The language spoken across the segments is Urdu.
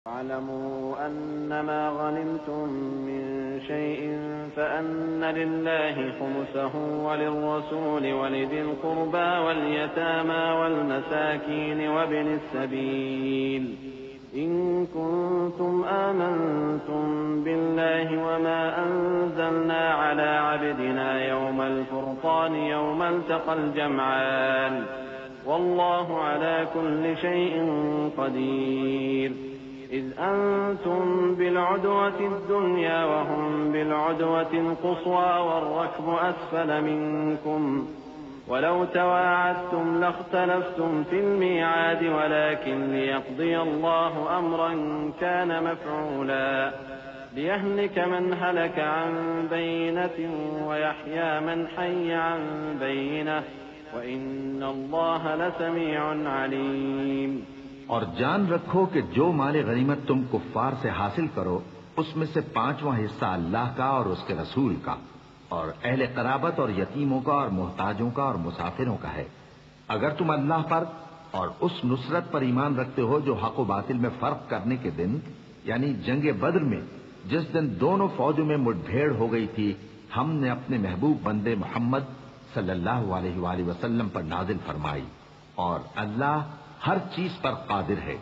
واعلموا أنما غنمتم من شيء فأن لله خمسه وللرسول ولذي القربى واليتامى والمساكين وابن السبيل إن كنتم آمنتم بالله وما أنزلنا على عبدنا يوم الفرقان يوم التقى الجمعان والله على كل شيء قدير إذ أنتم بالعدوة الدنيا وهم بالعدوة القصوى والركب أسفل منكم ولو تواعدتم لاختلفتم في الميعاد ولكن ليقضي الله أمرا كان مفعولا ليهلك من هلك عن بينة ويحيى من حي عن بينة وإن الله لسميع عليم۔ اور جان رکھو کہ جو مال غنیمت تم کفار سے حاصل کرو اس میں سے 5واں حصہ اللہ کا اور اس کے رسول کا اور اہل قرابت اور یتیموں کا اور محتاجوں کا اور مسافروں کا ہے۔ اگر تم اللہ پر اور اس نصرت پر ایمان رکھتے ہو جو حق و باطل میں فرق کرنے کے دن یعنی جنگ بدر میں جس دن دونوں فوجوں میں مٹ بھیڑ ہو گئی تھی ہم نے اپنے محبوب بندے محمد صلی اللہ علیہ وآلہ وسلم پر نازل فرمائی، اور اللہ ہر چیز پر قادر ہے۔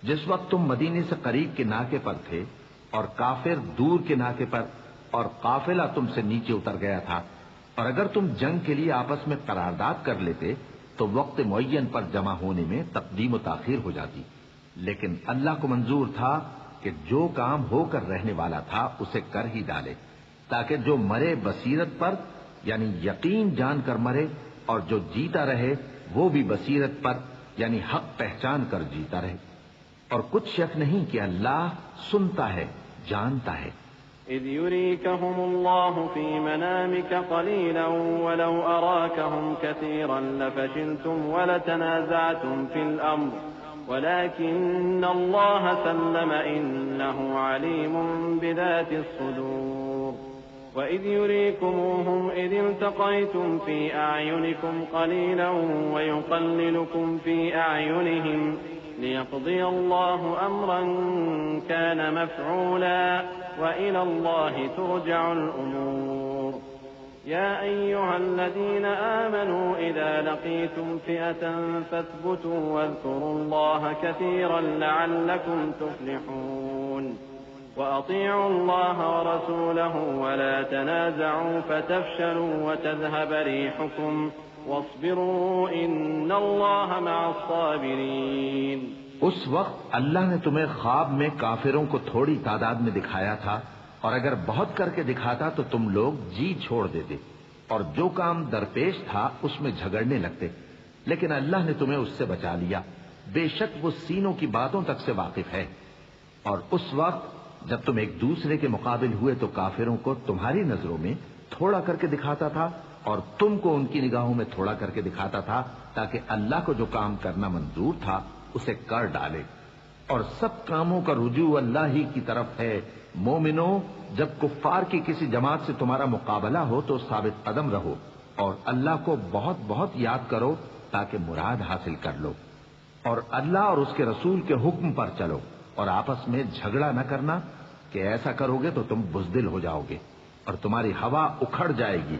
جس وقت تم مدینے سے قریب کے ناکے پر تھے اور کافر دور کے ناکے پر اور قافلہ تم سے نیچے اتر گیا تھا، اور اگر تم جنگ کے لیے آپس میں قرارداد کر لیتے تو وقت معین پر جمع ہونے میں تقدیم و تاخیر ہو جاتی، لیکن اللہ کو منظور تھا کہ جو کام ہو کر رہنے والا تھا اسے کر ہی ڈالے، تاکہ جو مرے بصیرت پر یعنی یقین جان کر مرے، اور جو جیتا رہے وہ بھی بصیرت پر یعنی حق پہچان کر جیتا رہے۔ اور کچھ شک نہیں کہ اللہ سنتا ہے، جانتا ہے۔ إذ يريكهم الله في منامك قليلا ولو أراكهم كثيرا لفشلتم ولتنازعتم في الأمر ولكن الله سلم إنه عليم بذات الصدور وإذ يريكموهم إذ التقيتم في أعينكم قليلا ويقللكم في أعينهم ليقضي الله أمرا كان مفعولا وإلى الله ترجع الأمور يا أيها الذين آمنوا إذا لقيتم فئة فاثبتوا واذكروا الله كثيرا لعلكم تفلحون وأطيعوا الله ورسوله ولا تنازعوا فتفشلوا وتذهب ريحكم واصبروا إن الله مع الصابرين۔ اس وقت اللہ نے تمہیں خواب میں کافروں کو تھوڑی تعداد میں دکھایا تھا، اور اگر بہت کر کے دکھاتا تو تم لوگ جی چھوڑ دیتے اور جو کام درپیش تھا اس میں جھگڑنے لگتے، لیکن اللہ نے تمہیں اس سے بچا لیا، بے شک وہ سینوں کی باتوں تک سے واقف ہے۔ اور اس وقت جب تم ایک دوسرے کے مقابل ہوئے تو کافروں کو تمہاری نظروں میں تھوڑا کر کے دکھاتا تھا اور تم کو ان کی نگاہوں میں تھوڑا کر کے دکھاتا تھا، تاکہ اللہ کو جو کام کرنا منظور تھا اسے کر ڈالے۔ اور سب کاموں کا رجوع اللہ ہی کی طرف ہے۔ مومنو، جب کفار کی کسی جماعت سے تمہارا مقابلہ ہو تو ثابت قدم رہو اور اللہ کو بہت بہت یاد کرو تاکہ مراد حاصل کر لو، اور اللہ اور اس کے رسول کے حکم پر چلو، اور آپس میں جھگڑا نہ کرنا کہ ایسا کرو گے تو تم بزدل ہو جاؤ گے اور تمہاری ہوا اکھڑ جائے گی،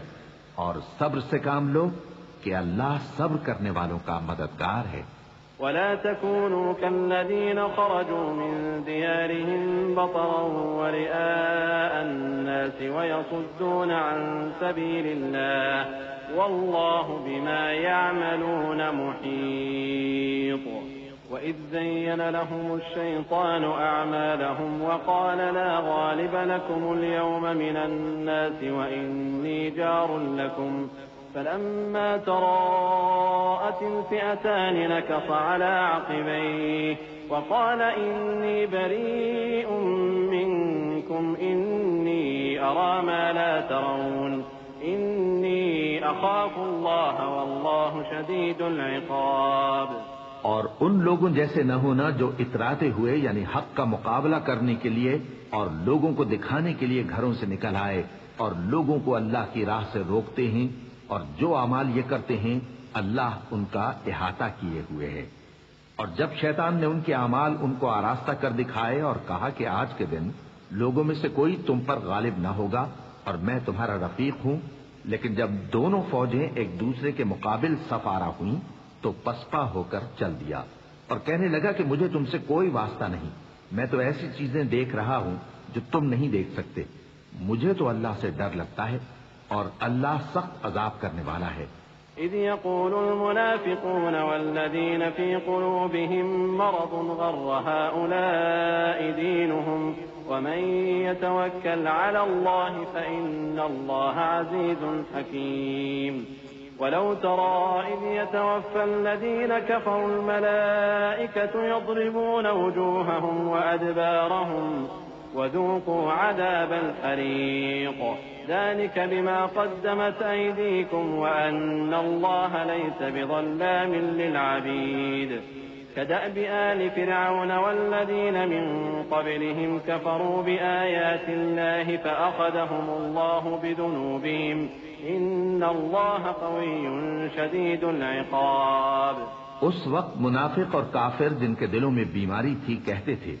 اور صبر سے کام لو کہ اللہ صبر کرنے والوں کا مددگار ہے۔ ولا تكونوا كالذين خرجوا من ديارهم بطرا ورئاء الناس ويصدون عن سبيل الله والله بما يعملون محيط وإذ زين لهم الشيطان أعمالهم وقال لا غالب لكم اليوم من الناس وإني جار لكم فلما تراءت الفئتان نكص على عقبيه وقال إني بريء منكم إني أرى ما لا ترون إني أخاف الله والله شديد العقاب۔ اور ان لوگوں جیسے نہ ہونا جو اتراتے ہوئے یعنی حق کا مقابلہ کرنے کے لیے اور لوگوں کو دکھانے کے لیے گھروں سے نکل آئے اور لوگوں کو اللہ کی راہ سے روکتے ہیں، اور جو اعمال یہ کرتے ہیں اللہ ان کا احاطہ کیے ہوئے ہے۔ اور جب شیطان نے ان کے اعمال ان کو آراستہ کر دکھائے اور کہا کہ آج کے دن لوگوں میں سے کوئی تم پر غالب نہ ہوگا اور میں تمہارا رفیق ہوں، لیکن جب دونوں فوجیں ایک دوسرے کے مقابل صف آرا ہوئیں تو پسپا ہو کر چل دیا اور کہنے لگا کہ مجھے تم سے کوئی واسطہ نہیں، میں تو ایسی چیزیں دیکھ رہا ہوں جو تم نہیں دیکھ سکتے، مجھے تو اللہ سے ڈر لگتا ہے اور اللہ سخت عذاب کرنے والا ہے۔ إذ يقول المنافقون والذين في قلوبهم مرض غر هؤلاء دينهم ومن يتوكل على الله فإن الله عزيز حكيم ولو ترى إذ يتوفى الذين كفروا الملائكة يضربون وجوههم وأدبارهم وذوقوا عذاب الحريق ذلك بما قدمت أيديكم وأن الله ليس بظلام للعبيد كدأب آل فرعون والذين من قبلهم كفروا بآيات الله فأخذهم الله بذنوبهم إن الله قوي شديد العقاب۔ اس وقت منافق اور کافر جن کے دلوں میں بیماری تھی کہتے تھے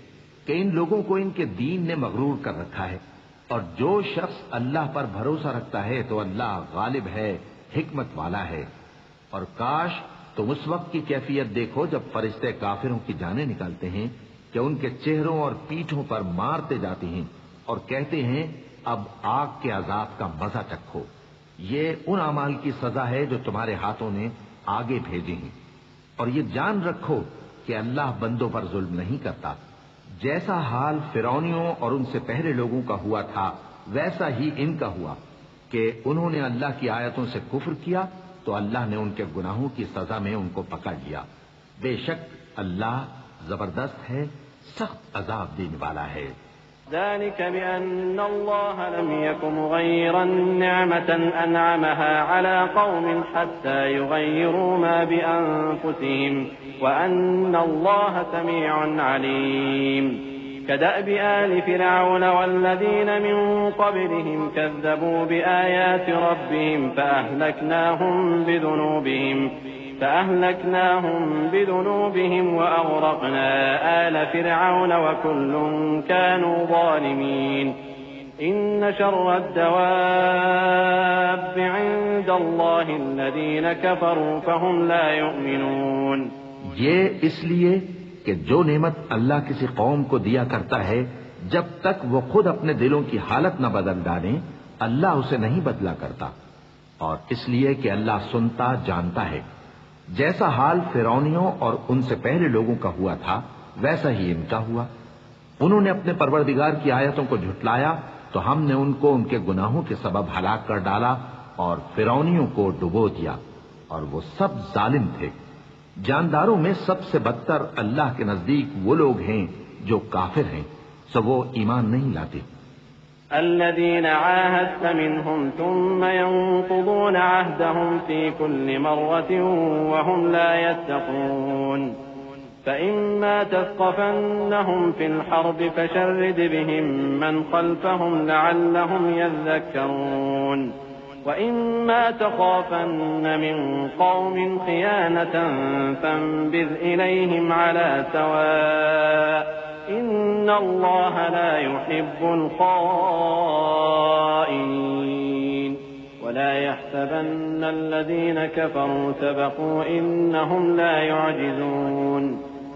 کہ ان لوگوں کو ان کے دین نے مغرور کر رکھا ہے، اور جو شخص اللہ پر بھروسہ رکھتا ہے تو اللہ غالب ہے، حکمت والا ہے۔ اور کاش تم اس وقت کی کیفیت دیکھو جب فرشتے کافروں کی جانیں نکالتے ہیں کہ ان کے چہروں اور پیٹھوں پر مارتے جاتے ہیں اور کہتے ہیں اب آگ کے عذاب کا مزہ چکھو، یہ ان اعمال کی سزا ہے جو تمہارے ہاتھوں نے آگے بھیجے ہیں، اور یہ جان رکھو کہ اللہ بندوں پر ظلم نہیں کرتا۔ جیسا حال فرعونیوں اور ان سے پہلے لوگوں کا ہوا تھا ویسا ہی ان کا ہوا کہ انہوں نے اللہ کی آیتوں سے کفر کیا تو اللہ نے ان کے گناہوں کی سزا میں ان کو پکڑ لیا۔ بے شک اللہ زبردست ہے، سخت عذاب دینے والا ہے۔ ذلك بأن الله لم يكن مغيرا نعمة أنعمها على قوم حتى يغيروا ما بأنفسهم وأن الله سميع عليم كدأب آل فرعون والذين من قبلهم كذبوا بآيات ربهم فأهلكناهم بذنوبهم وأغرقنا آل فرعون وكل كانوا ظالمين إن شر الدواب عند الله الذين كفروا فهم لا يؤمنون۔ یہ اس لیے کہ جو نعمت اللہ کسی قوم کو دیا کرتا ہے جب تک وہ خود اپنے دلوں کی حالت نہ بدل ڈالیں اللہ اسے نہیں بدلا کرتا، اور اس لیے کہ اللہ سنتا جانتا ہے۔ جیسا حال فرعونیوں اور ان سے پہلے لوگوں کا ہوا تھا ویسا ہی ان کا ہوا۔ انہوں نے اپنے پروردگار کی آیتوں کو جھٹلایا تو ہم نے ان کو ان کے گناہوں کے سبب ہلاک کر ڈالا اور فرعونیوں کو ڈبو دیا، اور وہ سب ظالم تھے۔ جانداروں میں سب سے بدتر اللہ کے نزدیک وہ لوگ ہیں جو کافر ہیں، سو وہ ایمان نہیں لاتے۔ الذين عاهدت منهم ثم ينقضون عهدهم في كل مرة وهم لا يتقون فإما تثقفنهم في الحرب فشرد بهم من خلفهم لعلهم يذكرون وإما تخافن من قوم خيانة فانبذ إليهم على سواء إن الله لا يحب الخائنين ولا يحسبن الذين كفروا سبقوا إنهم لا يعجزون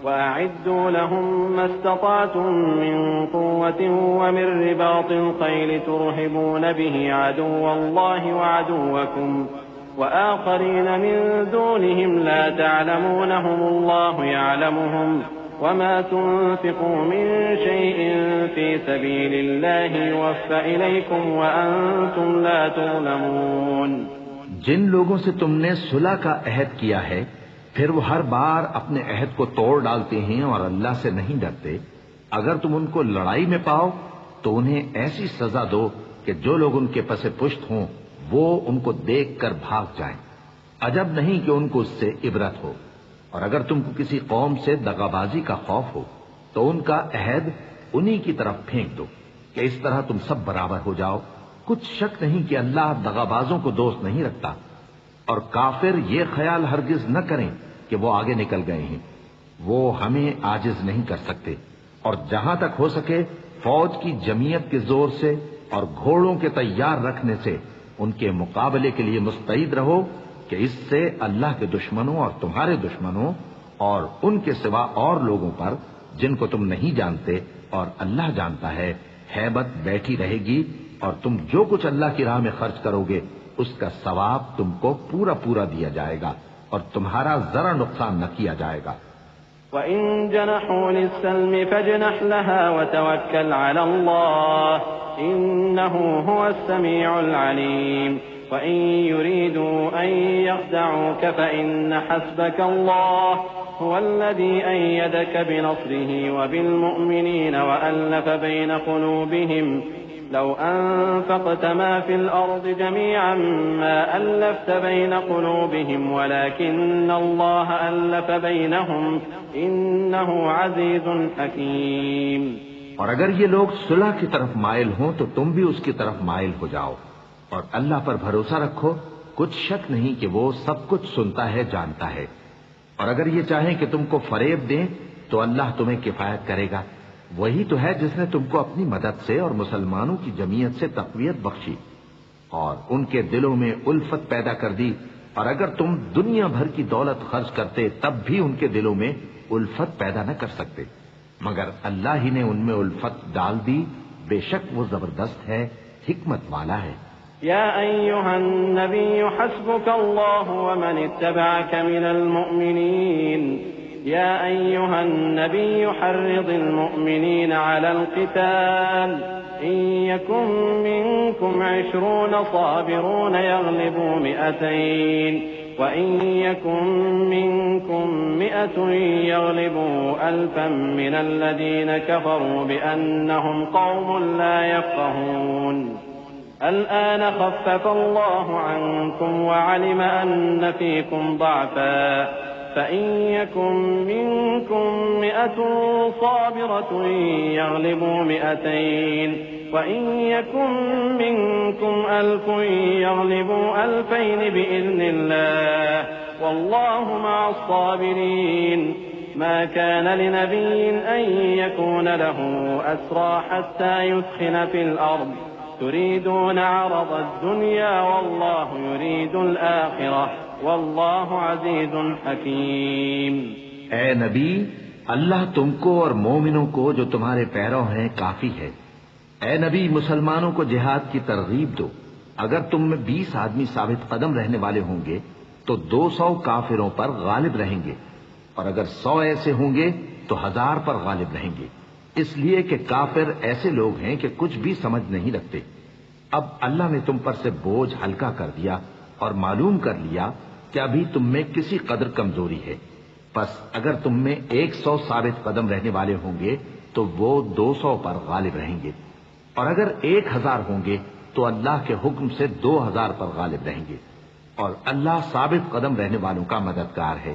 وأعدوا لهم ما استطعتم من قوة ومن رباط الخيل ترهبون به عدو الله وعدوكم وآخرين من دونهم لا تعلمونهم الله يعلمهم وما تنفقوا من شيء في سبيل الله يوفى إليكم وأنتم لا تظلمون۔ جن لوگوں سے تم نے صلح کا عہد کیا ہے پھر وہ ہر بار اپنے عہد کو توڑ ڈالتے ہیں اور اللہ سے نہیں ڈرتے، اگر تم ان کو لڑائی میں پاؤ تو انہیں ایسی سزا دو کہ جو لوگ ان کے پس پشت ہوں وہ ان کو دیکھ کر بھاگ جائیں، عجب نہیں کہ ان کو اس سے عبرت ہو۔ اور اگر تم کو کسی قوم سے دغابازی کا خوف ہو تو ان کا عہد انہی کی طرف پھینک دو کہ اس طرح تم سب برابر ہو جاؤ۔ کچھ شک نہیں کہ اللہ دغابازوں کو دوست نہیں رکھتا، اور کافر یہ خیال ہرگز نہ کریں کہ وہ آگے نکل گئے ہیں۔ وہ ہمیں عاجز نہیں کر سکتے، اور جہاں تک ہو سکے فوج کی جمعیت کے زور سے اور گھوڑوں کے تیار رکھنے سے ان کے مقابلے کے لیے مستعد رہو کہ اس سے اللہ کے دشمنوں اور تمہارے دشمنوں اور ان کے سوا اور لوگوں پر جن کو تم نہیں جانتے اور اللہ جانتا ہے ہیبت بیٹھی رہے گی، اور تم جو کچھ اللہ کی راہ میں خرچ کرو گے اس کا ثواب تم کو پورا پورا دیا جائے گا اور تمہارا ذرا نقصان نہ کیا جائے گا۔ وَإِن جَنَحُوا لِلسَّلْمِ فَاجْنَحْ لَهَا وَتَوَكَّلْ عَلَى اللَّهِ إِنَّهُ هُوَ السَّمِيعُ الْعَلِيمُ وَإِن يُرِيدُوا أَن يَخْدَعُوكَ فَإِنَّ حَسْبَكَ اللَّهُ هُوَ الَّذِي أَيَّدَكَ بِنَصْرِهِ وَبِالْمُؤْمِنِينَ وَأَلَّفَ بَيْنَ قُلُوبِهِمْ لو أنفقت ما في الأرض جميعا ما ألفت بين قلوبهم ولكن الله ألف بينهم إنه عزيز حكيم۔ اور اگر یہ لوگ صلح کی طرف مائل ہوں تو تم بھی اس کی طرف مائل ہو جاؤ، اور اللہ پر بھروسہ رکھو، کچھ شک نہیں کہ وہ سب کچھ سنتا ہے، جانتا ہے۔ اور اگر یہ چاہیں کہ تم کو فریب دیں تو اللہ تمہیں کفایت کرے گا، وہی تو ہے جس نے تم کو اپنی مدد سے اور مسلمانوں کی جمعیت سے تقویت بخشی اور ان کے دلوں میں الفت پیدا کر دی، اور اگر تم دنیا بھر کی دولت خرچ کرتے تب بھی ان کے دلوں میں الفت پیدا نہ کر سکتے، مگر اللہ ہی نے ان میں الفت ڈال دی، بے شک وہ زبردست ہے، حکمت والا ہے۔ يا أيها النبي حسبك الله ومن اتبعك من المؤمنين يا أيها النبي حرض المؤمنين على القتال إن يكن منكم 20 صابرون يغلبوا 200 وإن يكن منكم 100 يغلبوا 1000 من الذين كفروا بأنهم قوم لا يفقهون الآن خفف الله عنكم وعلم أن فيكم ضعفا فإن يكن منكم 100 صابرة يغلبوا 200 وإن يكن منكم 1000 يغلبوا 2000 بإذن الله والله مع الصابرين ما كان لنبي أن يكون له أسرى حتى يثخن في الأرض تريدون عرض الدنيا والله يريد الآخرة والله عزيز حكيم۔ اے نبی، اللہ تم کو اور مومنوں کو جو تمہارے پیرو ہیں کافی ہے۔ اے نبی، مسلمانوں کو جہاد کی ترغیب دو۔ اگر تم میں 20 آدمی ثابت قدم رہنے والے ہوں گے تو 200 کافروں پر غالب رہیں گے، اور اگر 100 ایسے ہوں گے تو 1000 پر غالب رہیں گے، اس لیے کہ کافر ایسے لوگ ہیں کہ کچھ بھی سمجھ نہیں رکھتے۔ اب اللہ نے تم پر سے بوجھ ہلکا کر دیا اور معلوم کر لیا کہ ابھی تم میں کسی قدر کمزوری ہے، پس اگر تم میں 100 ثابت قدم رہنے والے ہوں گے تو وہ 200 پر غالب رہیں گے، اور اگر 1000 ہوں گے تو اللہ کے حکم سے 2000 پر غالب رہیں گے، اور اللہ ثابت قدم رہنے والوں کا مددگار ہے۔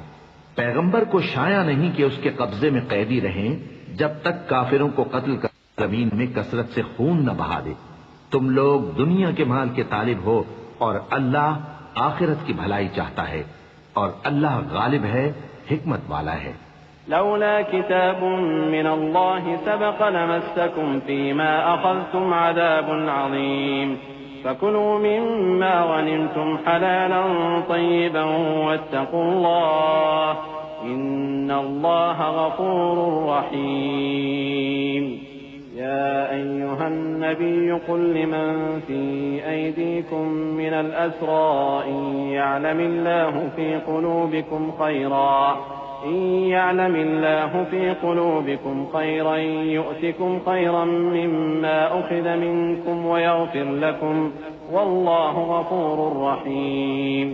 پیغمبر کو شایع نہیں کہ اس کے قبضے میں قیدی رہیں جب تک کافروں کو قتل کر زمین میں کثرت سے خون نہ بہا دے۔ تم لوگ دنیا کے مال کے طالب ہو اور اللہ آخرت کی بھلائی چاہتا ہے، اور اللہ غالب ہے، حکمت والا ہے۔ لولا كتاب من الله سبق لمسكم فيما أخذتم عذاب عظيم فكلوا مما غنمتم حلالا طيبا واتقوا الله إن الله غفور رحيم۔ يا أيها النبي قل لمن في أيديكم من الأسرى إن يعلم الله في قلوبكم خيرا يؤتكم خيرا مما أخذ منكم ويغفر لكم والله غفور رحيم۔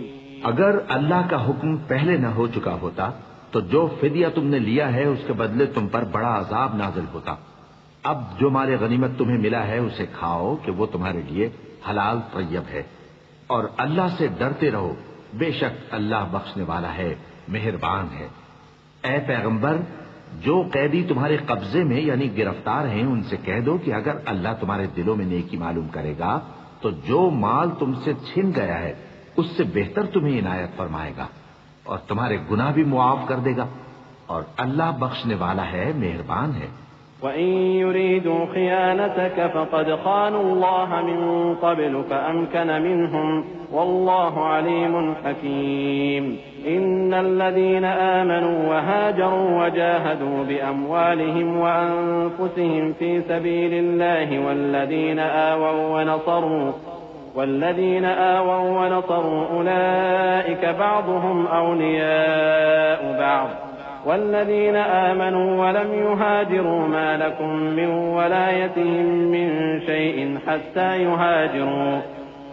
اگر اللہ کا حکم پہلے نہ ہو چکا ہوتا تو جو فدیہ تم نے لیا ہے اس کے بدلے تم پر بڑا عذاب نازل ہوتا۔ اب جو مال غنیمت تمہیں ملا ہے اسے کھاؤ کہ وہ تمہارے لیے حلال طیب ہے، اور اللہ سے ڈرتے رہو، بے شک اللہ بخشنے والا ہے، مہربان ہے۔ اے پیغمبر، جو قیدی تمہارے قبضے میں یعنی گرفتار ہیں ان سے کہہ دو کہ اگر اللہ تمہارے دلوں میں نیکی معلوم کرے گا تو جو مال تم سے چھن گیا ہے اس سے بہتر تمہیں عنایت فرمائے گا اور تمہارے گناہ بھی معاف کر دے گا۔ اور اللہ بخشنے والا ہے، مہربان ہے۔ وَإِن يُرِيدُوا خِيَانَتَكَ فَقَدْ خَانُوا اللَّهَ مِن قَبْلُ فَأَمْكَنَ مِنْهُمْ وَاللَّهُ عَلِيمٌ حَكِيمٌ إِنَّ الَّذِينَ آمَنُوا وَهَاجَرُوا وَجَاهَدُوا بِأَمْوَالِهِمْ وَأَنفُسِهِمْ فِي سَبِيلِ اللَّهِ وَالَّذِينَ آوَوا وَنَصَرُوا أُولَئِكَ بَعْضُهُمْ أَوْلِيَاءُ بَعْضٍ والذين آمنوا ولم يهاجروا ما لكم من ولايتهم من شيء حتى يهاجروا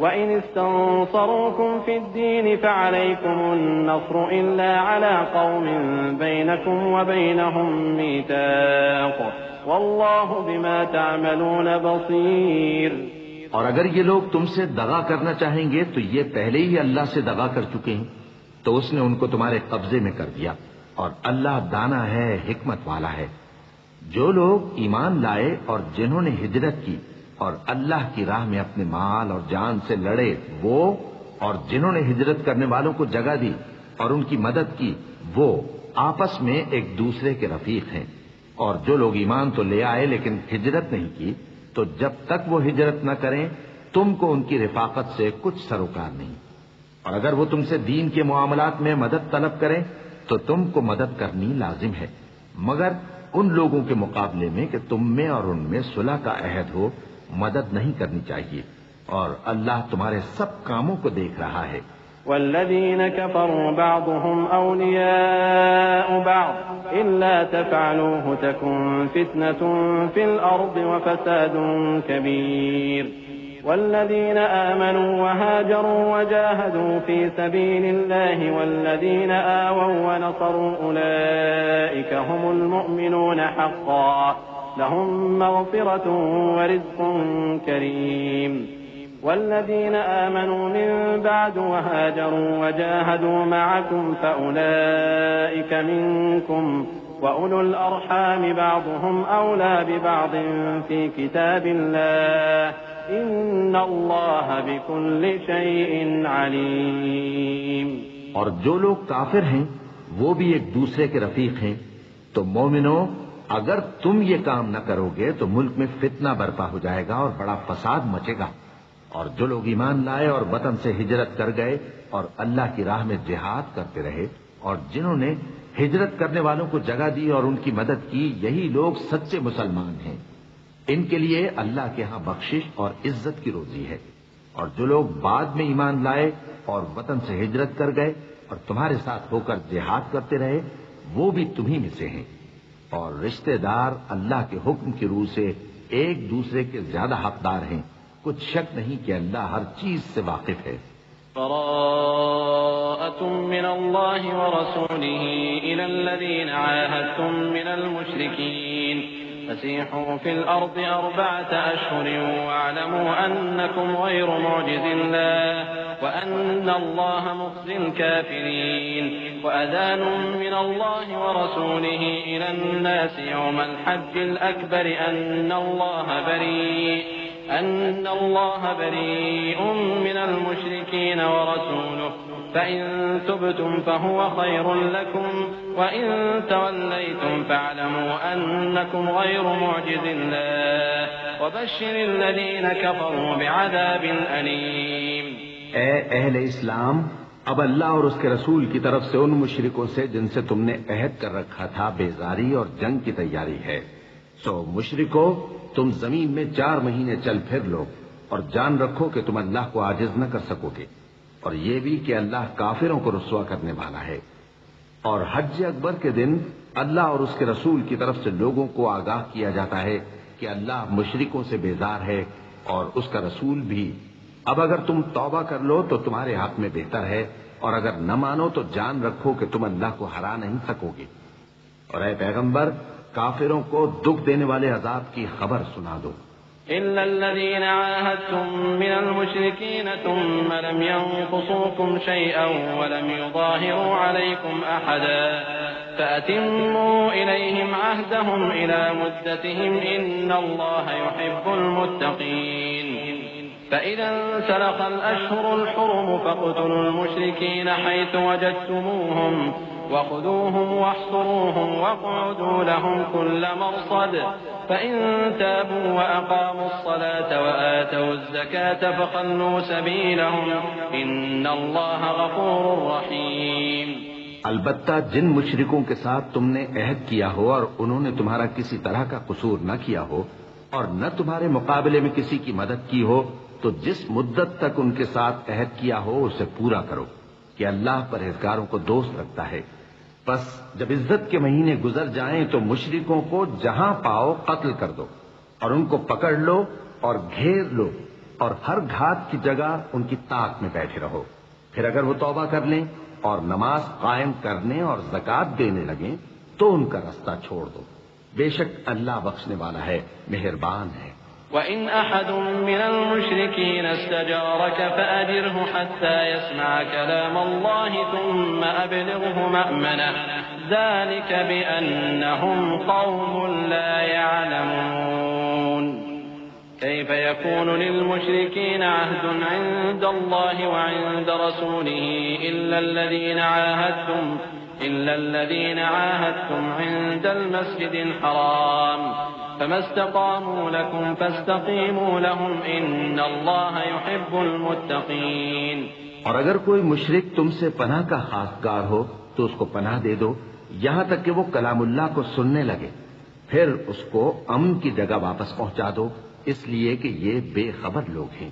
وإن استنصروكم في الدين فعليكم النصر إلا على قوم بينكم وبينهم ميثاق والله بما تعملون بصير۔ اور اگر یہ لوگ تم سے دغا کرنا چاہیں گے تو یہ پہلے ہی اللہ سے دغا کر چکے ہیں، تو اس نے ان کو تمہارے قبضے میں کر دیا، اور اللہ دانا ہے، حکمت والا ہے۔ جو لوگ ایمان لائے اور جنہوں نے ہجرت کی اور اللہ کی راہ میں اپنے مال اور جان سے لڑے، وہ اور جنہوں نے ہجرت کرنے والوں کو جگہ دی اور ان کی مدد کی، وہ آپس میں ایک دوسرے کے رفیق ہیں۔ اور جو لوگ ایمان تو لے آئے لیکن ہجرت نہیں کی، تو جب تک وہ ہجرت نہ کریں تم کو ان کی رفاقت سے کچھ سروکار نہیں، اور اگر وہ تم سے دین کے معاملات میں مدد طلب کریں تو تم کو مدد کرنی لازم ہے، مگر ان لوگوں کے مقابلے میں کہ تم میں اور ان میں صلح کا عہد ہو مدد نہیں کرنی چاہیے، اور اللہ تمہارے سب کاموں کو دیکھ رہا ہے۔ والذين كفروا بعضهم أولياء بعض إلا تفعلوه تكن فتنة في الأرض وفساد كبير۔ والذين آمنوا وهاجروا وجاهدوا في سبيل الله والذين آووا ونصروا أولئك هم المؤمنون حقا لهم مغفرة ورزق كريم۔ والذين آمنوا من بعد وهاجروا وجاهدوا معكم فأولئك منكم وأولو الأرحام بعضهم أولى ببعض في كتاب الله إن الله بكل شيء عليم۔ اور جو لوگ کافر ہیں وہ بھی ایک دوسرے کے رفیق ہیں، تو مومنو اگر تم یہ کام نہ کرو گے تو ملک میں فتنہ برپا ہو جائے گا اور بڑا فساد مچے گا۔ اور جو لوگ ایمان لائے اور وطن سے ہجرت کر گئے اور اللہ کی راہ میں جہاد کرتے رہے، اور جنہوں نے ہجرت کرنے والوں کو جگہ دی اور ان کی مدد کی، یہی لوگ سچے مسلمان ہیں۔ ان کے لیے اللہ کے ہاں بخشش اور عزت کی روزی ہے۔ اور جو لوگ بعد میں ایمان لائے اور وطن سے ہجرت کر گئے اور تمہارے ساتھ ہو کر جہاد کرتے رہے، وہ بھی تمہیں میں سے ہیں۔ اور رشتہ دار اللہ کے حکم کی روح سے ایک دوسرے کے زیادہ حقدار ہیں، کچھ شک نہیں کہ اللہ ہر چیز سے واقف ہے۔ براءة من الله ورسوله إلى الذين عاهدتم من المشركين فسيحوا في الأرض 4 أشهر واعلموا أنكم غير معجز الله وأن الله مخزي الكافرين وأذان من الله ورسوله إلى الناس يوم الحج الأكبر أن الله بريء من المشركين ورسوله فإن تبتم فهو خير لكم وإن توليتم فاعلموا أنكم غير معجز الله وبشر الذين كفروا بعذاب أليم۔ اے اہل اسلام، اب اللہ اور اس کے رسول کی طرف سے ان مشرکوں سے جن سے تم نے عہد کر رکھا تھا بیزاری اور جنگ کی تیاری ہے، سو مشرکو تم زمین میں 4 مہینے چل پھر لو اور جان رکھو کہ تم اللہ کو عاجز نہ کر سکو گے، اور یہ بھی کہ اللہ کافروں کو رسوا کرنے والا ہے۔ اور حج اکبر کے دن اللہ اور اس کے رسول کی طرف سے لوگوں کو آگاہ کیا جاتا ہے کہ اللہ مشرکوں سے بیزار ہے اور اس کا رسول بھی۔ اب اگر تم توبہ کر لو تو تمہارے حق میں بہتر ہے، اور اگر نہ مانو تو جان رکھو کہ تم اللہ کو ہرا نہیں سکو گے۔ اور اے پیغمبر، کافروں کو دکھ دینے والے عذاب کی خبر سنا دو۔ إلا الذين عاهدتم من المشركين ثم لم ينقصوكم شيئا ولم يظاهروا عليكم أحدا فأتموا إليهم عهدهم إلى مدتهم إن الله يحب المتقين۔ فإذا انسلخ الأشهر الحرم فاقتلوا المشركين حيث وجدتموهم وخذوهم واحصروهم واقعدوا لهم كل مرصد فإن تابوا وأقاموا الصلاة وآتوا الزكاة فخلوا سبيلهم إن الله غفور رحيم۔ البتہ جن مشرکوں کے ساتھ تم نے عہد کیا ہو اور انہوں نے تمہارا کسی طرح کا قصور نہ کیا ہو اور نہ تمہارے مقابلے میں کسی کی مدد کی ہو، تو جس مدت تک ان کے ساتھ عہد کیا ہو اسے پورا کرو کہ اللہ پرہیزگاروں کو دوست رکھتا ہے۔ بس جب عزت کے مہینے گزر جائیں تو مشرکوں کو جہاں پاؤ قتل کر دو اور ان کو پکڑ لو اور گھیر لو اور ہر گھات کی جگہ ان کی طاق میں بیٹھے رہو۔ پھر اگر وہ توبہ کر لیں اور نماز قائم کرنے اور زکوٰۃ دینے لگیں تو ان کا رستہ چھوڑ دو، بے شک اللہ بخشنے والا ہے، مہربان ہے۔ وَإِنْ أَحَدٌ مِّنَ الْمُشْرِكِينَ اسْتَجَارَكَ فَأَجِرْهُ حَتَّى يَسْمَعَ كَلَامَ اللَّهِ ثُمَّ أَبْلِغْهُ مَأْمَنَهُ ذَلِكَ بِأَنَّهُمْ قَوْمٌ لَّا يَعْلَمُونَ۔ كيف يكون للمشركين عهد عند الله وعند رسوله إلا الذين عاهدتم عند المسجد الحرام فما استقاموا لكم فاستقيموا لهم إن الله يحب المتقين۔ اور اگر کوئی مشرک تم سے پناہ کا خواستگار ہو تو اس کو پناہ دے دو یہاں تک کہ وہ کلام اللہ کو سننے لگے، پھر اس کو امن کی جگہ واپس پہنچا دو، اس لیے کہ یہ بے خبر لوگ ہیں۔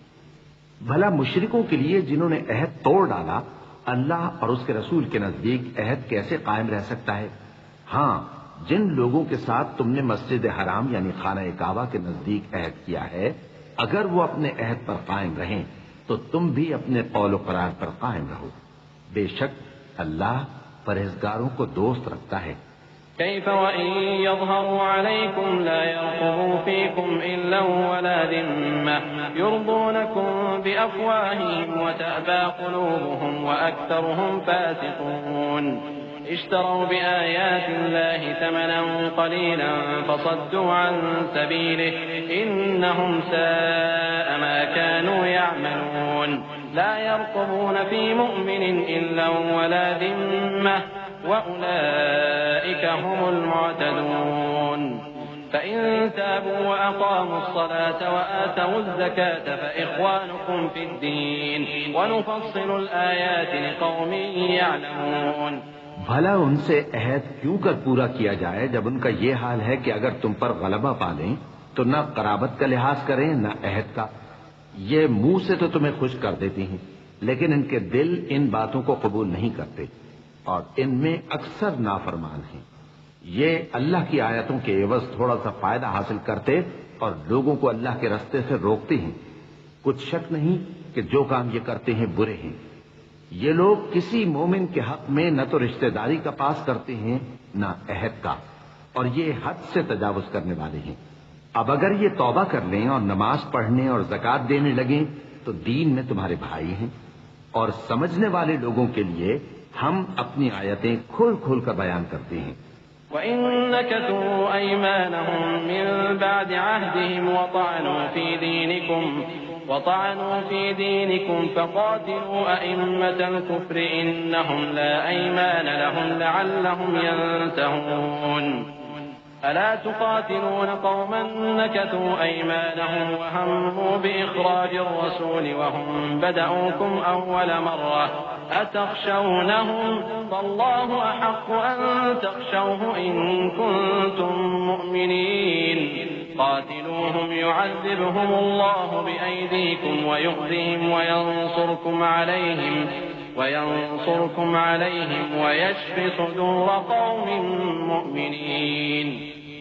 بھلا مشرکوں کے لیے جنہوں نے عہد توڑ ڈالا اللہ اور اس کے رسول کے نزدیک عہد کیسے قائم رہ سکتا ہے؟ ہاں، جن لوگوں کے ساتھ تم نے مسجد حرام یعنی خانہ کعبہ کے نزدیک عہد کیا ہے، اگر وہ اپنے عہد پر قائم رہیں تو تم بھی اپنے قول و قرار پر قائم رہو، بے شک اللہ پرہیزگاروں کو دوست رکھتا ہے۔ كيف وإن يظهروا عليكم لا يرقبوا فيكم إلا ولا ذمة يرضونكم بأفواههم وتأبى قلوبهم وأكثرهم فاسقون۔ اشتروا بآيات الله ثمنا قليلا فصدوا عن سبيله إنهم ساء ما كانوا يعملون۔ لا يرقبون في مؤمن إلا ولا ذمة وأولئك هم المعتدون۔ فإن تابوا وأقاموا الصلاة وآتوا الزكاة فإخوانكم في الدين ونفصل الآيات لقوم يعلمون۔ بھلا ان سے عہد کیوں کر پورا کیا جائے جب ان کا یہ حال ہے کہ اگر تم پر غلبہ پا لیں تو نہ قرابت کا لحاظ کریں نہ عہد کا۔ یہ منہ سے تو تمہیں خوش کر دیتی ہیں لیکن ان کے دل ان باتوں کو قبول نہیں کرتے اور ان میں اکثر نافرمان ہیں۔ یہ اللہ کی آیتوں کے عوض تھوڑا سا فائدہ حاصل کرتے اور لوگوں کو اللہ کے راستے سے روکتے ہیں۔ کچھ شک نہیں کہ جو کام یہ کرتے ہیں برے ہیں۔ یہ لوگ کسی مومن کے حق میں نہ تو رشتہ داری کا پاس کرتے ہیں نہ عہد کا، اور یہ حد سے تجاوز کرنے والے ہیں۔ اب اگر یہ توبہ کر لیں اور نماز پڑھنے اور زکوٰۃ دینے لگیں تو دین میں تمہارے بھائی ہیں، اور سمجھنے والے لوگوں کے لیے ہم اپنی آیتیں کھول کھول کر بیان کرتے ہیں۔ وَإِن نَكَثُوا أَيْمَانَهُم مِّن بَعْدِ عَهْدِهِمْ وطعنوا في دينكم فقاتلوا أئمة الكفر إنهم لا أيمان لهم لعلهم ينتهون۔ ألا تقاتلون قوما نكثوا أيمانهم وهموا بإخراج الرسول وهم بدأوكم أول مرة أتخشونهم فالله أحق أن تخشوه إن كنتم مؤمنين۔ قاتلوهم يعذبهم الله بأيديكم ويخزهم وينصركم عليهم ويشف صدور قوم مؤمنين۔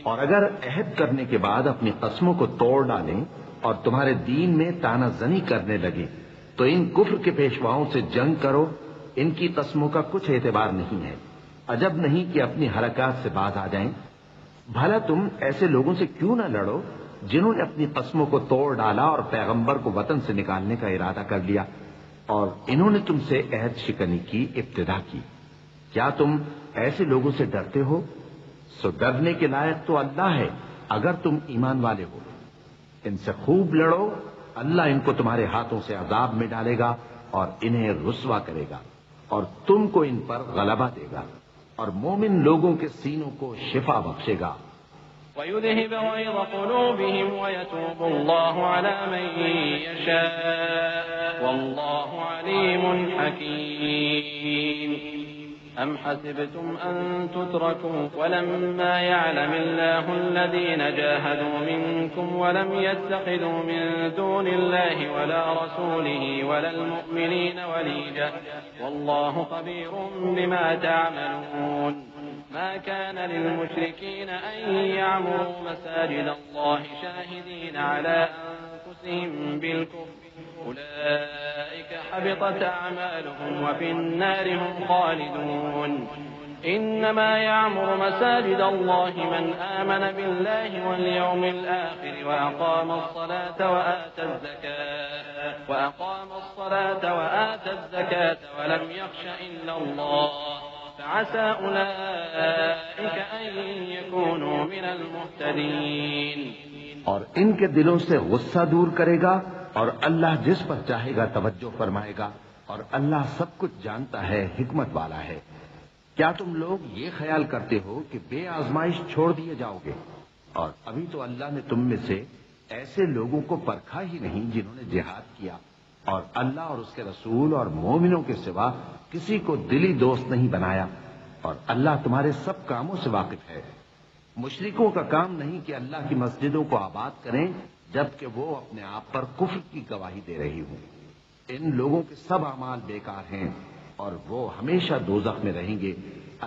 اور اگر عہد کرنے کے بعد اپنی قسموں کو توڑ ڈالیں اور تمہارے دین میں تانا زنی کرنے لگے تو ان کفر کے پیشواؤں سے جنگ کرو، ان کی قسموں کا کچھ اعتبار نہیں ہے، عجب نہیں کہ اپنی حرکات سے باز آ جائیں۔ بھلا تم ایسے لوگوں سے کیوں نہ لڑو جنہوں نے اپنی قسموں کو توڑ ڈالا اور پیغمبر کو وطن سے نکالنے کا ارادہ کر لیا، اور انہوں نے تم سے عہد شکنی کی ابتدا کی۔ کیا تم ایسے لوگوں سے ڈرتے ہو؟ سو ڈرنے کے لائق تو اللہ ہے اگر تم ایمان والے ہو۔ ان سے خوب لڑو، اللہ ان کو تمہارے ہاتھوں سے عذاب میں ڈالے گا اور انہیں رسوا کرے گا اور تم کو ان پر غلبہ دے گا۔ اور مومن لوگوں کے سینوں کو شفا بخشے گا. وَيُذْهِبَ غَيْظَ قُلُوبِهِمْ وَيَتُوبُ اللَّهُ عَلَى مَن يَشَاءُ وَاللَّهُ عَلِيمٌ حَكِيمٌ. أَمْ حَسِبْتُمْ أَن تُتْرَكُوا وَلَمَّا يَعْلَمِ اللَّهُ الَّذِينَ جَاهَدُوا مِنكُمْ وَلَمْ يَتَّخِذُوا مِن دُونِ اللَّهِ وَلَا رَسُولِهِ وَلَا الْمُؤْمِنِينَ وَلِيجَةً وَاللَّهُ خَبِيرٌ بِمَا تَعْمَلُونَ. ما كان للمشركين أن يعمروا مساجد الله شاهدين على أنفسهم بالكفر أولئك حبطت أعمالهم وفي النار هم خالدون. إنما يعمر مساجد الله من آمن بالله واليوم الآخر وأقام الصلاة وآتى الزكاة ولم يخش إلا الله فعسى أولئك أن يكونوا من المهتدين. اور ان کے دلوں سے غصہ دور کرے گا اور اللہ جس پر چاہے گا توجہ فرمائے گا اور اللہ سب کچھ جانتا ہے، حکمت والا ہے. کیا تم لوگ یہ خیال کرتے ہو کہ بے آزمائش چھوڑ دیے جاؤ گے؟ اور ابھی تو اللہ نے تم میں سے ایسے لوگوں کو پرکھا ہی نہیں جنہوں نے جہاد کیا، اور اللہ اور اس کے رسول اور مومنوں کے سوا کسی کو دلی دوست نہیں بنایا، اور اللہ تمہارے سب کاموں سے واقف ہے. مشرکوں کا کام نہیں کہ اللہ کی مسجدوں کو آباد کریں جبکہ وہ اپنے آپ پر کفر کی گواہی دے رہی ہوں. ان لوگوں کے سب اعمال بیکار ہیں اور وہ ہمیشہ دوزخ میں رہیں گے.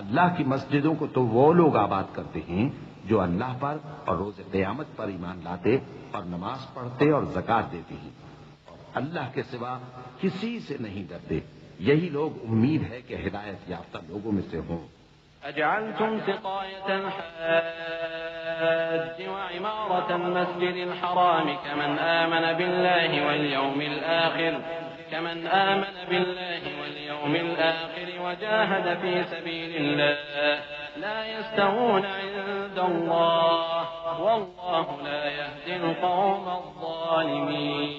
اللہ کی مسجدوں کو تو وہ لوگ آباد کرتے ہیں جو اللہ پر اور روز قیامت پر ایمان لاتے اور نماز پڑھتے اور زکات دیتے ہیں، اور اللہ کے سوا کسی سے نہیں ڈرتے. یہی لوگ امید ہے کہ ہدایت یافتہ لوگوں میں سے ہوں. أجعلتم سقاية الحاج وعمارة المسجد الحرام كمن آمن بالله واليوم الآخر وجاهد في سبيل الله لا يستوون عند الله والله لا يهدي القوم الظالمين.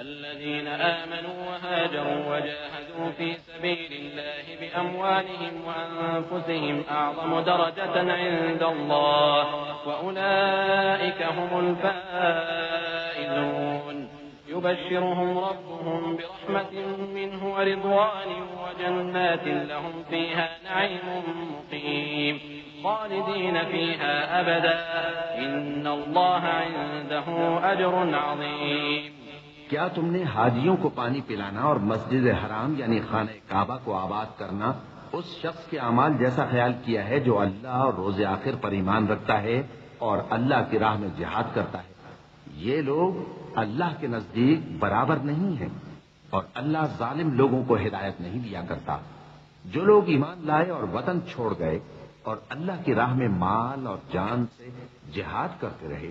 الذين آمنوا وهاجروا وجاهدوا في سبيل الله بأموالهم وأنفسهم أعظم درجة عند الله وأولئك هم الفائزون. يبشرهم ربهم برحمة منه ورضوان وجنات لهم فيها نعيم مقيم خالدين فيها أبدا إن الله عنده أجر عظيم. کیا تم نے حاجیوں کو پانی پلانا اور مسجد حرام یعنی خانہ کعبہ کو آباد کرنا اس شخص کے اعمال جیسا خیال کیا ہے جو اللہ اور روز آخر پر ایمان رکھتا ہے اور اللہ کی راہ میں جہاد کرتا ہے؟ یہ لوگ اللہ کے نزدیک برابر نہیں ہیں، اور اللہ ظالم لوگوں کو ہدایت نہیں دیا کرتا. جو لوگ ایمان لائے اور وطن چھوڑ گئے اور اللہ کی راہ میں مال اور جان سے جہاد کرتے رہے،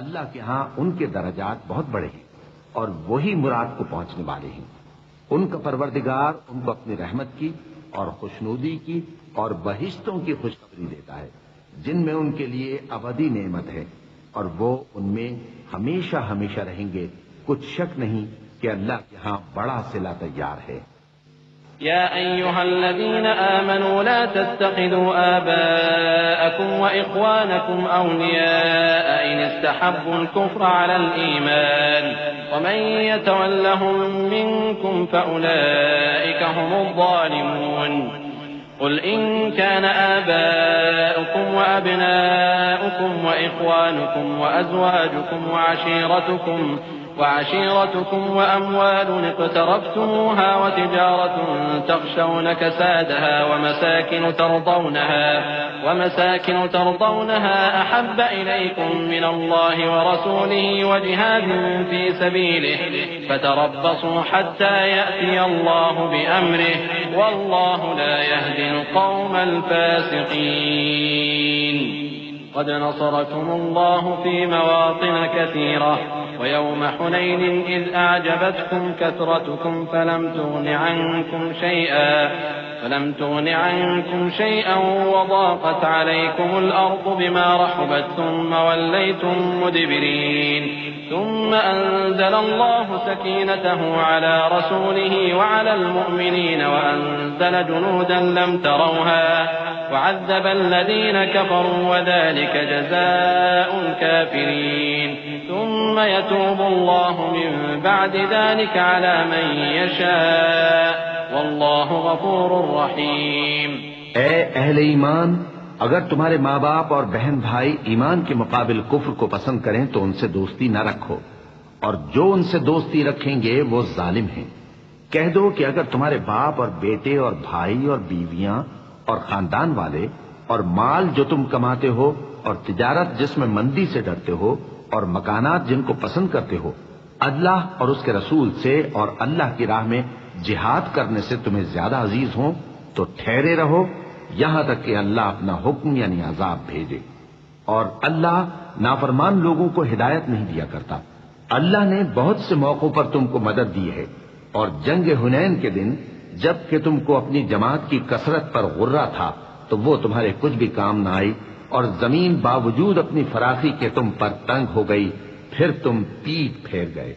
اللہ کے ہاں ان کے درجات بہت بڑے ہیں اور وہی مراد کو پہنچنے والے ہیں. ان کا پروردگار ان کو اپنی رحمت کی اور خوشنودی کی اور بہشتوں کی خوشخبری دیتا ہے جن میں ان کے لیے ابدی نعمت ہے، اور وہ ان میں ہمیشہ ہمیشہ رہیں گے. کچھ شک نہیں کہ اللہ کے ہاں بڑا صلہ تیار ہے. يا أيها الذين آمنوا لا تتخذوا آباءكم وإخوانكم أولياء إن استحبوا الكفر على الإيمان ومن يتولهم منكم فأولئك هم الظالمون. قل إن كان آباؤكم وأبناؤكم وإخوانكم وأزواجكم وعشيرتكم وأموال اقترفتموها وتجارة تخشون كسادها ومساكن ترضونها أحب إليكم من الله ورسوله وجهاد في سبيله فتربصوا حتى يأتي الله بأمره والله لا يهدي القوم الفاسقين. قد نصركم الله في مواطن كثيرة ويوم حنين إذ أعجبتكم كثرتكم فلم تغن عنكم شيئا وضاقت عليكم الأرض بما رحبت ثم وليتم مدبرين ثم أنزل الله سكينته على رسوله وعلى المؤمنين وأنزل جنودا لم تروها وعذب الذين كفروا وذلك جزاء الكافرين ثم يتوب الله من بعد ذلك على من يشاء واللہ غفور رحیم۔ اے اہل ایمان، اگر تمہارے ماں باپ اور بہن بھائی ایمان کے مقابل کفر کو پسند کریں تو ان سے دوستی نہ رکھو، اور جو ان سے دوستی رکھیں گے وہ ظالم ہیں۔ کہہ دو کہ اگر تمہارے باپ اور بیٹے اور بھائی اور بیویاں اور خاندان والے اور مال جو تم کماتے ہو اور تجارت جس میں مندی سے ڈرتے ہو اور مکانات جن کو پسند کرتے ہو اللہ اور اس کے رسول سے اور اللہ کی راہ میں جہاد کرنے سے تمہیں زیادہ عزیز ہوں تو ٹھہرے رہو یہاں تک کہ اللہ اپنا حکم یعنی عذاب بھیجے، اور اللہ نافرمان لوگوں کو ہدایت نہیں دیا کرتا۔ اللہ نے بہت سے موقعوں پر تم کو مدد دی ہے، اور جنگ حنین کے دن جب کہ تم کو اپنی جماعت کی کثرت پر غرہ تھا تو وہ تمہارے کچھ بھی کام نہ آئی، اور زمین باوجود اپنی فراخی کے تم پر تنگ ہو گئی، پھر تم پیٹ پھیر گئے۔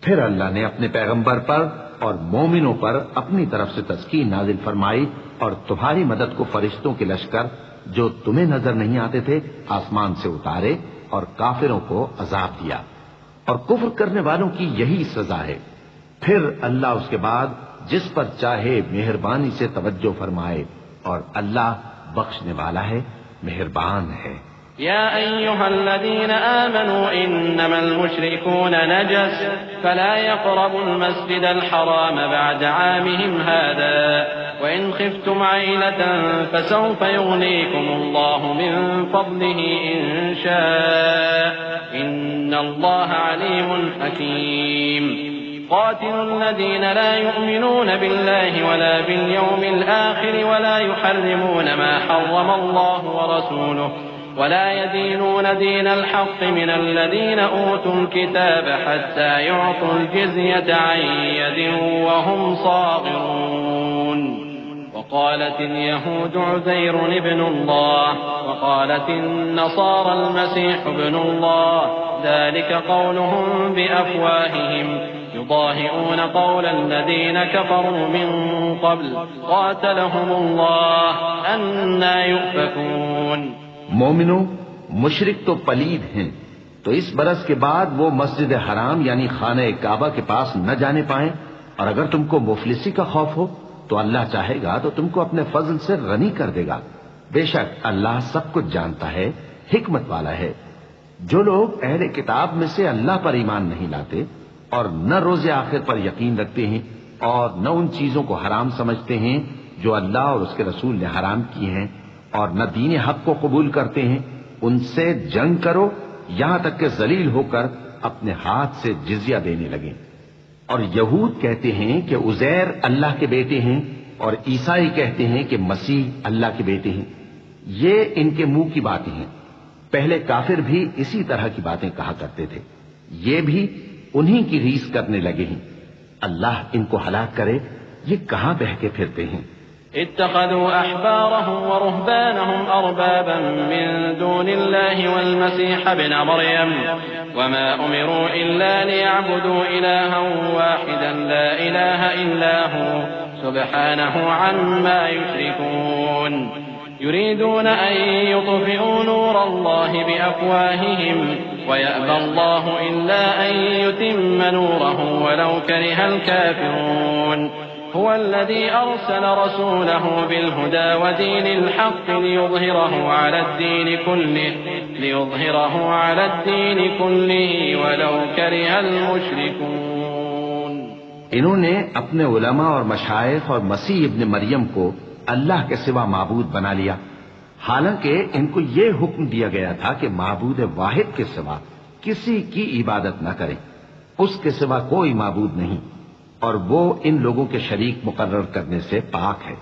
پھر اللہ نے اپنے پیغمبر پر اور مومنوں پر اپنی طرف سے تسکین نازل فرمائی، اور تمہاری مدد کو فرشتوں کے لشکر جو تمہیں نظر نہیں آتے تھے آسمان سے اتارے، اور کافروں کو عذاب دیا، اور کفر کرنے والوں کی یہی سزا ہے۔ پھر اللہ اس کے بعد جس پر چاہے مہربانی سے توجہ فرمائے، اور اللہ بخشنے والا ہے، مہربان ہے۔ يا أيها الذين آمنوا إنما المشركون نجس فلا يقربوا المسجد الحرام بعد عامهم هذا وإن خفتم عيلة فسوف يغنيكم الله من فضله إن شاء إن الله عليم حكيم قاتلوا الذين لا يؤمنون بالله ولا باليوم الآخر ولا يحرمون ما حرم الله ورسوله ولا يدينون دين الحق من الذين أوتوا الكتاب حتى يعطوا الجزية عن يد وهم صاغرون وقالت اليهود عزير ابن الله وقالت النصارى المسيح ابن الله ذلك قولهم بأفواههم يضاهئون قول الذين كفروا من قبل قاتلهم الله أنى يؤفكون۔ مومنو، مشرک تو پلید ہیں، تو اس برس کے بعد وہ مسجد حرام یعنی خانہ کعبہ کے پاس نہ جانے پائیں، اور اگر تم کو مفلسی کا خوف ہو تو اللہ چاہے گا تو تم کو اپنے فضل سے غنی کر دے گا۔ بے شک اللہ سب کچھ جانتا ہے، حکمت والا ہے۔ جو لوگ اہل کتاب میں سے اللہ پر ایمان نہیں لاتے اور نہ روز آخر پر یقین رکھتے ہیں اور نہ ان چیزوں کو حرام سمجھتے ہیں جو اللہ اور اس کے رسول نے حرام کی ہیں، اور نہ دین حق کو قبول کرتے ہیں، ان سے جنگ کرو یہاں تک کہ ذلیل ہو کر اپنے ہاتھ سے جزیہ دینے لگیں۔ اور یہود کہتے ہیں کہ عزیر اللہ کے بیٹے ہیں، اور عیسائی کہتے ہیں کہ مسیح اللہ کے بیٹے ہیں۔ یہ ان کے منہ کی باتیں ہیں، پہلے کافر بھی اسی طرح کی باتیں کہا کرتے تھے، یہ بھی انہی کی ریس کرنے لگے ہیں۔ اللہ ان کو ہلاک کرے، یہ کہاں بہکے پھرتے ہیں۔ اتخذوا أحبارهم ورهبانهم أربابا من دون الله والمسيح ابن مريم وما أمروا إلا ليعبدوا إلها واحدا لا إله إلا هو سبحانه عما يشركون يريدون أن يطفئوا نور الله بأفواههم ويأبى الله إلا أن يتم نوره ولو كره الكافرون هو الذي أرسل رسوله بالهدى ودين الحق ليظهره على الدين كله ولو كره المشركون۔ انہوں نے اپنے علماء اور مشائخ اور مسیح ابن مریم کو اللہ کے سوا معبود بنا لیا، حالانکہ ان کو یہ حکم دیا گیا تھا کہ معبود واحد کے سوا کسی کی عبادت نہ کریں، اس کے سوا کوئی معبود نہیں، اور وہ ان لوگوں کے شریک مقرر کرنے سے پاک ہے۔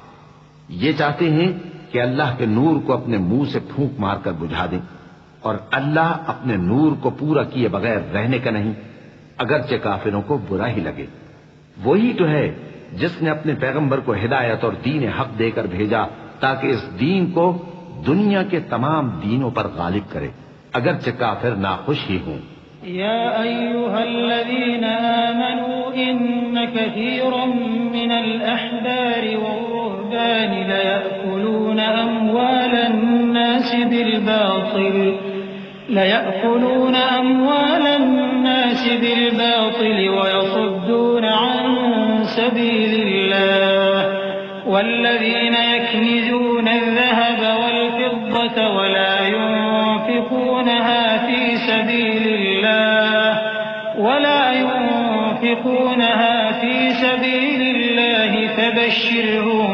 یہ چاہتے ہیں کہ اللہ کے نور کو اپنے منہ سے پھونک مار کر بجھا دیں، اور اللہ اپنے نور کو پورا کیے بغیر رہنے کا نہیں، اگرچہ کافروں کو برا ہی لگے۔ وہی تو ہے جس نے اپنے پیغمبر کو ہدایت اور دین حق دے کر بھیجا تاکہ اس دین کو دنیا کے تمام دینوں پر غالب کرے، اگرچہ کافر ناخوش ہی ہوں۔ يا أيها الذين آمنوا إن كثيرا من الأحبار والرهبان ليأكلون أموال الناس بالباطل ويصدون عن سبيل الله والذين يكنزون الذهب والفضة ولا ينفقونها في سبيل الله فبشرهم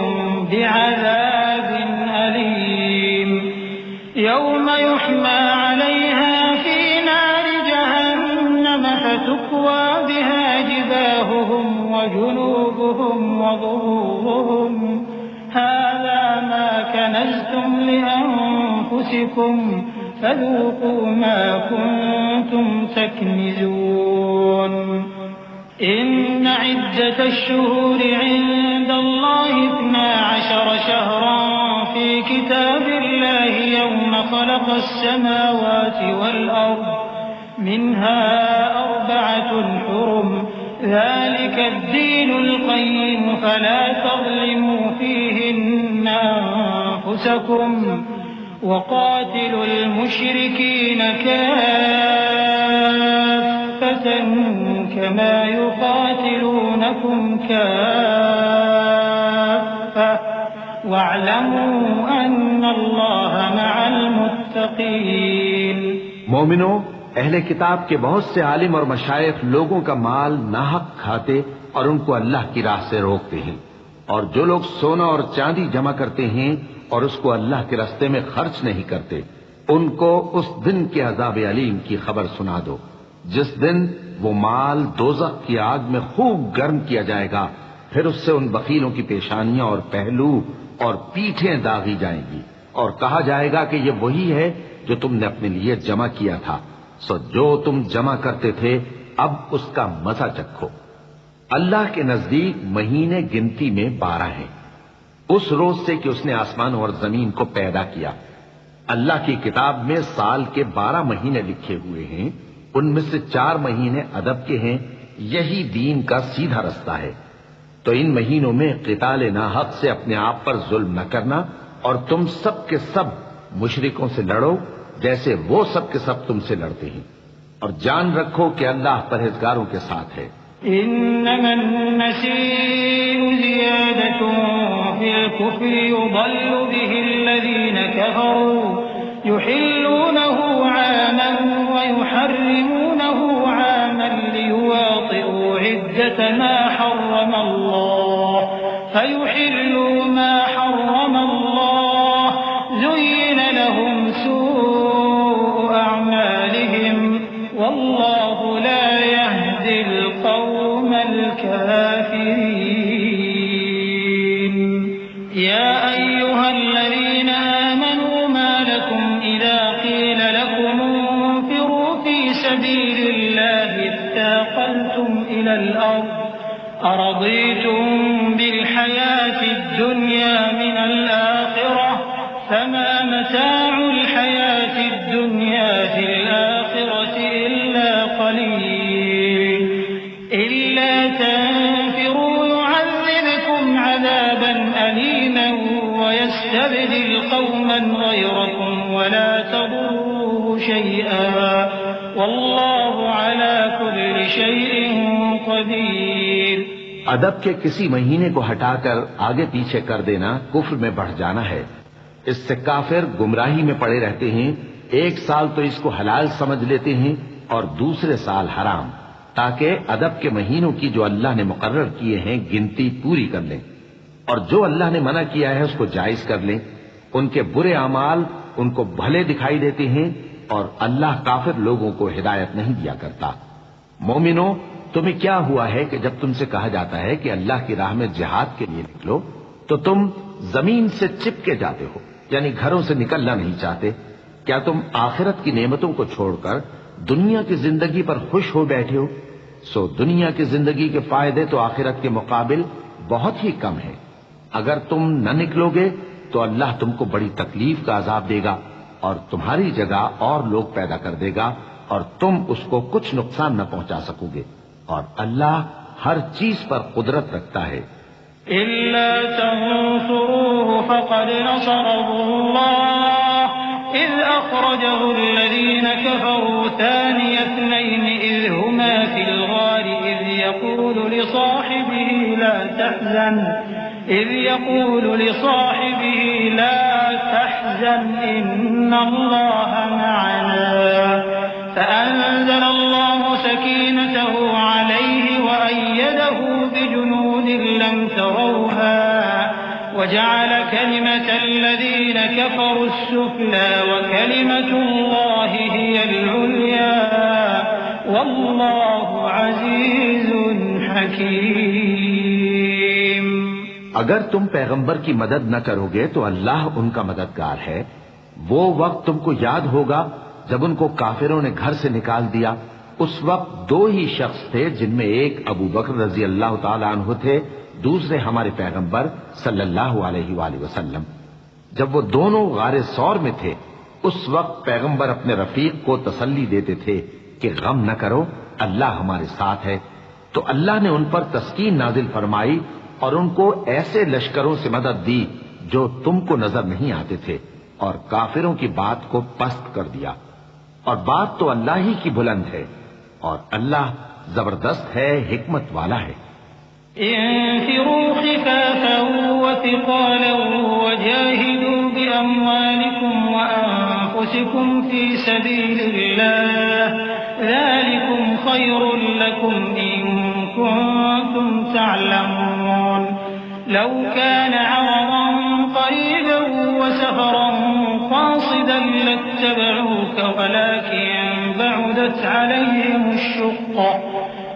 بعذاب أليم يوم يحمى عليها في نار جهنم فتكوى بها جباههم وجنوبهم وظهورهم هذا ما كنزتم لأنفسكم فذوقوا ما كنتم تكنزون إن عدة الشهور عند الله 12 شهرا في كتاب الله يوم خلق السماوات والأرض منها 4 حرم ذلك الدين القيم فلا تظلموا فيهن أنفسكم وقاتلوا المشركين كافة كما يقاتلونكم كافة واعلموا أن الله مع المتقين۔ مومنو، اہل کتاب کے بہت سے عالم اور مشائخ لوگوں کا مال ناحق کھاتے اور ان کو اللہ کی راہ سے روکتے ہیں، اور جو لوگ سونا اور چاندی جمع کرتے ہیں اور اس کو اللہ کے راستے میں خرچ نہیں کرتے، ان کو اس دن کے عذاب علیم کی خبر سنا دو، جس دن وہ مال دوزخ کی آگ میں خوب گرم کیا جائے گا، پھر اس سے ان بخیلوں کی پیشانیاں اور پہلو اور پیٹھیں داغی جائیں گی، اور کہا جائے گا کہ یہ وہی ہے جو تم نے اپنے لیے جمع کیا تھا، سو جو تم جمع کرتے تھے اب اس کا مزہ چکھو۔ اللہ کے نزدیک مہینے گنتی میں 12 ہیں، اس روز سے کہ اس نے آسمان اور زمین کو پیدا کیا۔ اللہ کی کتاب میں سال کے 12 مہینے لکھے ہوئے ہیں، ان میں سے 4 مہینے ادب کے ہیں، یہی دین کا سیدھا رستہ ہے۔ تو ان مہینوں میں قتال ناحق سے اپنے آپ پر ظلم نہ کرنا، اور تم سب کے سب مشرکوں سے لڑو جیسے وہ سب کے سب تم سے لڑتے ہیں، اور جان رکھو کہ اللہ پرہیزگاروں کے ساتھ ہے۔ إنما النسيء زيادة في الكفر يضل به الذين كفروا يحلونه عاما ويحرمونه عاما ليواطئوا عدة ما حرم الله فيحلوا ما حرم الله زين لهم سوء أعمالهم والله لا يهدي القوم الكافرين يا أيها الذين آمنوا ما لكم إذا قيل لكم انفروا في سبيل الله اثاقلتم إلى الأرض أرضيتم بالحياة الدنيا من الآخرة فما متاع الحياة الدنيا في الآخرة إلا قليل إلا تنفروا يعذبكم عذابا أليما ويستبدل قوما غيركم ولا تضروه شيئا والله على كل شيء قدير۔ ادب کے کسی مہینے کو ہٹا کر آگے پیچھے کر دینا کفر میں بڑھ جانا ہے، اس سے کافر گمراہی میں پڑے رہتے ہیں، ایک سال تو اس کو حلال سمجھ لیتے ہیں اور دوسرے سال حرام، تاکہ ادب کے مہینوں کی جو اللہ نے مقرر کیے ہیں گنتی پوری کر لیں، اور جو اللہ نے منع کیا ہے اس کو جائز کر لیں۔ ان کے برے اعمال ان کو بھلے دکھائی دیتے ہیں اور اللہ کافر لوگوں کو ہدایت نہیں دیا کرتا۔ مومنو، تمہیں کیا ہوا ہے کہ جب تم سے کہا جاتا ہے کہ اللہ کی راہ میں جہاد کے لیے نکلو تو تم زمین سے چپکے جاتے ہو، یعنی گھروں سے نکلنا نہیں چاہتے، کیا تم آخرت کی نعمتوں کو چھوڑ کر دنیا کی زندگی پر خوش ہو بیٹھے ہو؟ سو دنیا کی زندگی کے فائدے تو آخرت کے مقابل بہت ہی کم ہیں۔ اگر تم نہ نکلو گے تو اللہ تم کو بڑی تکلیف کا عذاب دے گا اور تمہاری جگہ اور لوگ پیدا کر دے گا اور تم اس کو کچھ نقصان نہ پہنچا سکو گے، اور اللہ ہر چیز پر قدرت رکھتا ہے۔ إلا تنصروه فقد نصره الله إذ أخرجه الذين كفروا ثاني اثنين إذ هما في الغار إذ يقول لصاحبه لا تحزن إن الله معنا فأنزل الله سكينته عليه وأيده بجنود لم تروها وجعل كلمة الذين كفروا السفلى وكلمة الله هي العليا والله عزيز حكيم۔ اگر تم پیغمبر کی مدد نہ کرو گے تو اللہ ان کا مددگار ہے۔ وہ وقت تم کو یاد ہوگا جب ان کو کافروں نے گھر سے نکال دیا۔ اس وقت دو ہی شخص تھے، جن میں ایک ابو بکر رضی اللہ تعالی عنہ تھے، دوسرے ہمارے پیغمبر صلی اللہ علیہ وآلہ وسلم۔ جب وہ دونوں غار ثور میں تھے، اس وقت پیغمبر اپنے رفیق کو تسلی دیتے تھے کہ غم نہ کرو، اللہ ہمارے ساتھ ہے۔ تو اللہ نے ان پر تسکین نازل فرمائی اور ان کو ایسے لشکروں سے مدد دی جو تم کو نظر نہیں آتے تھے، اور کافروں کی بات کو پست کر دیا، اور بات تو اللہ ہی کی بلند ہے، اور اللہ زبردست ہے، حکمت والا ہے۔ انفروا خفافا وثقالا وجاهدوا بأموالكم وأنفسكم في سبيل الله ذلكم خير لكم إن كنتم تعلمون لو كان عرضا قريبا وسفرا قاصدا لاتبعوك ولكن بعدت عليهم الشقة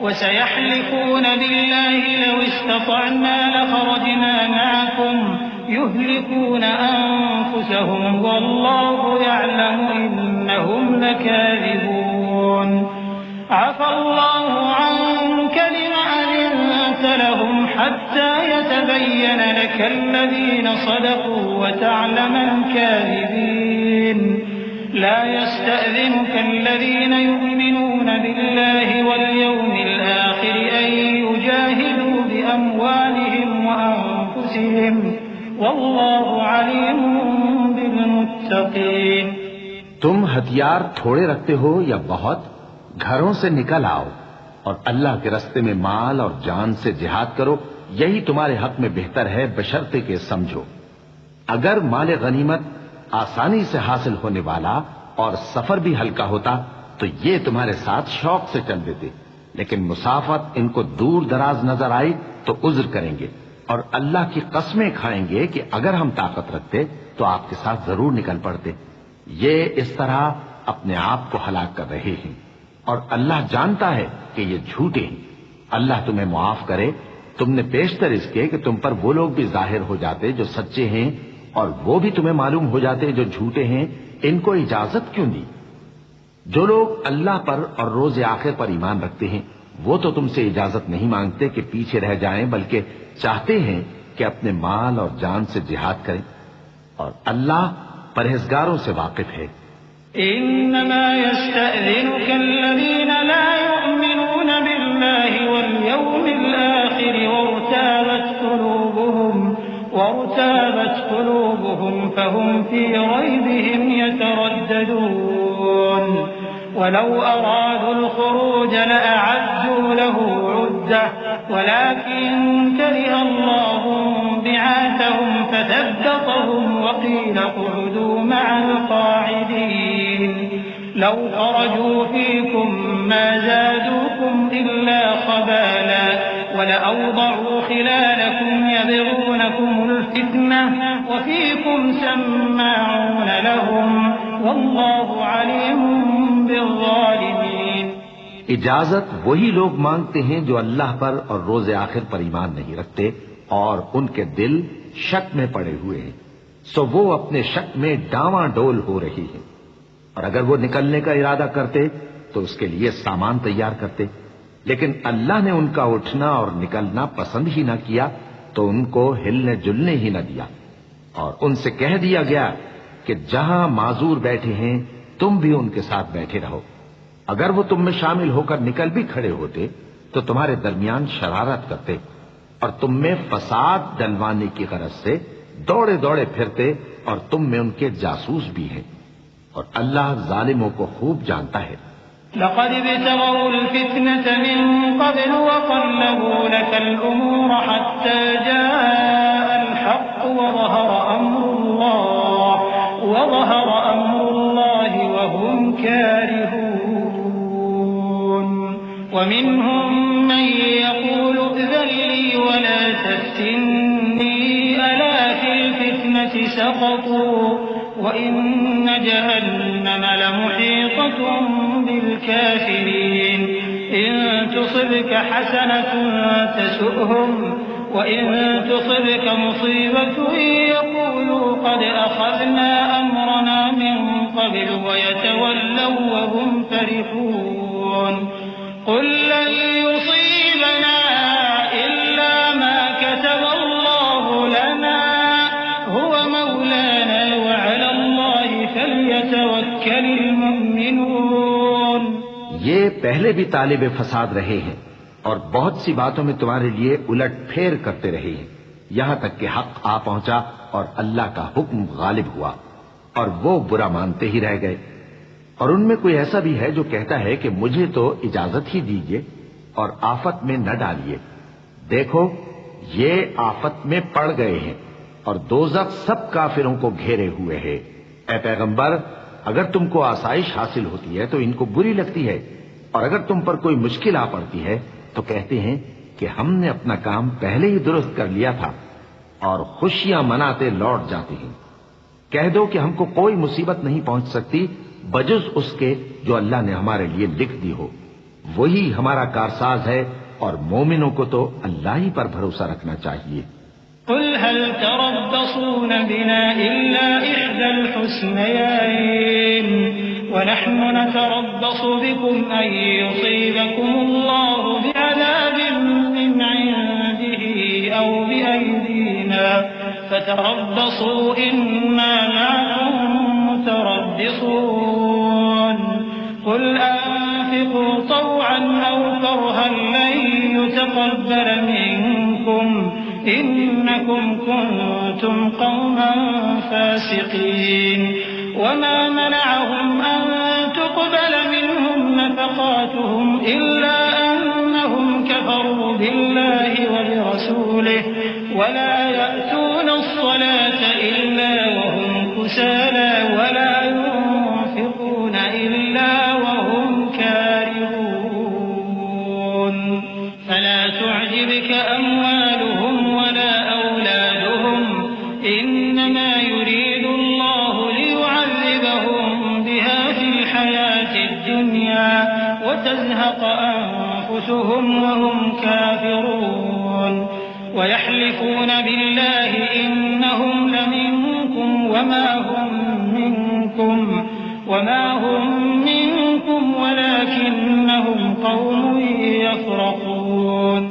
وسيحلفون بالله لو استطعنا لخرجنا معكم يهلكون أنفسهم والله يعلم إنهم لكاذبون عفى الله عنك لما أذنت لهم حتى يتبين لك الذين صدقوا وتعلم الكاذبين لا يستأذنك الذين يؤمنون بالله واليوم الآخر أن يجاهدوا بأموالهم وأنفسهم والله عليم بالمتقين۔ تم ہتھیار تھوڑے رکھتے ہو یا بہت، گھروں سے نکل آؤ اور اللہ کے راستے میں مال اور جان سے جہاد کرو، یہی تمہارے حق میں بہتر ہے، بشرطے کہ سمجھو۔ اگر مال غنیمت آسانی سے حاصل ہونے والا اور سفر بھی ہلکا ہوتا تو یہ تمہارے ساتھ شوق سے چل دیتے، لیکن مسافت ان کو دور دراز نظر آئی تو عذر کریں گے اور اللہ کی قسمیں کھائیں گے کہ اگر ہم طاقت رکھتے تو آپ کے ساتھ ضرور نکل پڑتے۔ یہ اس طرح اپنے آپ کو ہلاک کر رہے ہیں، اور اللہ جانتا ہے کہ یہ جھوٹے ہیں۔ اللہ تمہیں معاف کرے۔ تم نے پیشتر اس کے کہ تم پر وہ لوگ بھی ظاہر ہو جاتے جو سچے ہیں، اور وہ بھی تمہیں معلوم ہو جاتے جو جھوٹے ہیں۔ ان کو اجازت کیوں دی؟ جو لوگ اللہ پر اور روز آخر پر ایمان رکھتے ہیں وہ تو تم سے اجازت نہیں مانگتے کہ پیچھے رہ جائیں، بلکہ چاہتے ہیں کہ اپنے مال اور جان سے جہاد کریں، اور اللہ پرہیزگاروں سے واقف ہے۔ انما يستأذنك الذين لا يؤمنون بالله واليوم الآخر وارتابت قلوبهم فهم في ريبهم يترددون ولو أرادوا الخروج لأعدوا له عدة ولكن كره الله بعاثهم فثبطهم وقيل اقعدوا مع القاعدين لو خرجوا فيكم ما زادوكم إلا خبالا ولأوضعوا خلالكم يبغونكم الفتنة وفيكم سماعون لهم والله عليم بالظالمين۔ اجازت وہی لوگ مانگتے ہیں جو اللہ پر اور روز آخر پر ایمان نہیں رکھتے اور ان کے دل شک میں پڑے ہوئے ہیں، سو وہ اپنے شک میں ڈاواں ڈول ہو رہی ہیں۔ اور اگر وہ نکلنے کا ارادہ کرتے تو اس کے لیے سامان تیار کرتے، لیکن اللہ نے ان کا اٹھنا اور نکلنا پسند ہی نہ کیا تو ان کو ہلنے جلنے ہی نہ دیا، اور ان سے کہہ دیا گیا کہ جہاں معذور بیٹھے ہیں تم بھی ان کے ساتھ بیٹھے رہو۔ اگر وہ تم میں شامل ہو کر نکل بھی کھڑے ہوتے تو تمہارے درمیان شرارت کرتے اور تم میں فساد ڈلوانے کی غرض سے دوڑے دوڑے پھرتے، اور تم میں ان کے جاسوس بھی ہیں، اور اللہ ظالموں کو خوب جانتا ہے۔ لقد ابتغوا الفتنة من قبل وقلبوا لك الأمور حتى جاء الحق وظهر أمر الله وهم كارهون ومنهم من يقول ائذن لي ولا تفتني ألا في الفتنة سقطوا وإن جهنم لمحيطة بالكافرين إن تصبك حسنة تسؤهم وإن تصبك مصيبة يقولوا قد أخذنا أمرنا من قبل ويتولوا وهم فرحون قل لن يصيبنا إلا ما كتب الله لنا هو مولانا وعلى الله فليتوكل المؤمنون۔ یہ پہلے بھی طالب فساد رہے ہیں اور بہت سی باتوں میں تمہارے لیے الٹ پھیر کرتے رہے ہیں، یہاں تک کہ حق آ پہنچا اور اللہ کا حکم غالب ہوا اور وہ برا مانتے ہی رہ گئے۔ اور ان میں کوئی ایسا بھی ہے جو کہتا ہے کہ مجھے تو اجازت ہی دیجیے اور آفت میں نہ ڈالیے۔ دیکھو یہ آفت میں پڑ گئے ہیں اور دوزخ سب کافروں کو گھیرے ہوئے ہے۔ اے پیغمبر، اگر تم کو آسائش حاصل ہوتی ہے تو ان کو بری لگتی ہے، اور اگر تم پر کوئی مشکل آ پڑتی ہے تو کہتے ہیں کہ ہم نے اپنا کام پہلے ہی درست کر لیا تھا، اور خوشیاں مناتے لوٹ جاتے ہیں۔ کہہ دو کہ ہم کو کوئی مصیبت نہیں پہنچ سکتی بجز اس کے جو اللہ نے ہمارے لیے لکھ دی ہو، وہی ہمارا کارساز ہے، اور مومنوں کو تو اللہ ہی پر بھروسہ رکھنا چاہیے۔ قل هل تربصون بنا إلا إحدى الحسنيين ونحن نتربص بكم أن يصيبكم الله بعذاب من عنده أو بأيدينا فتربصوا إنا معكم متربصون قل أنفقوا طوعا أو كرها لن يتقبل منكم إنكم كنتم قوما فاسقين وما منعهم أن تقبل منهم نفقاتهم إلا أنهم كفروا بالله وبرسوله ولا يأتون الصلاة إلا وهم كسالى ولا ينفقون إلا وهم كارهون فلا تعجبك أموالهم ولا أولادهم إنما يريد الله ليعذبهم بها في الحياة الدنيا وتزهق أنفسهم وهم كافرون ويحلفون بالله إنهم لمنكم وما هم منكم ولكنهم قوم يفرقون۔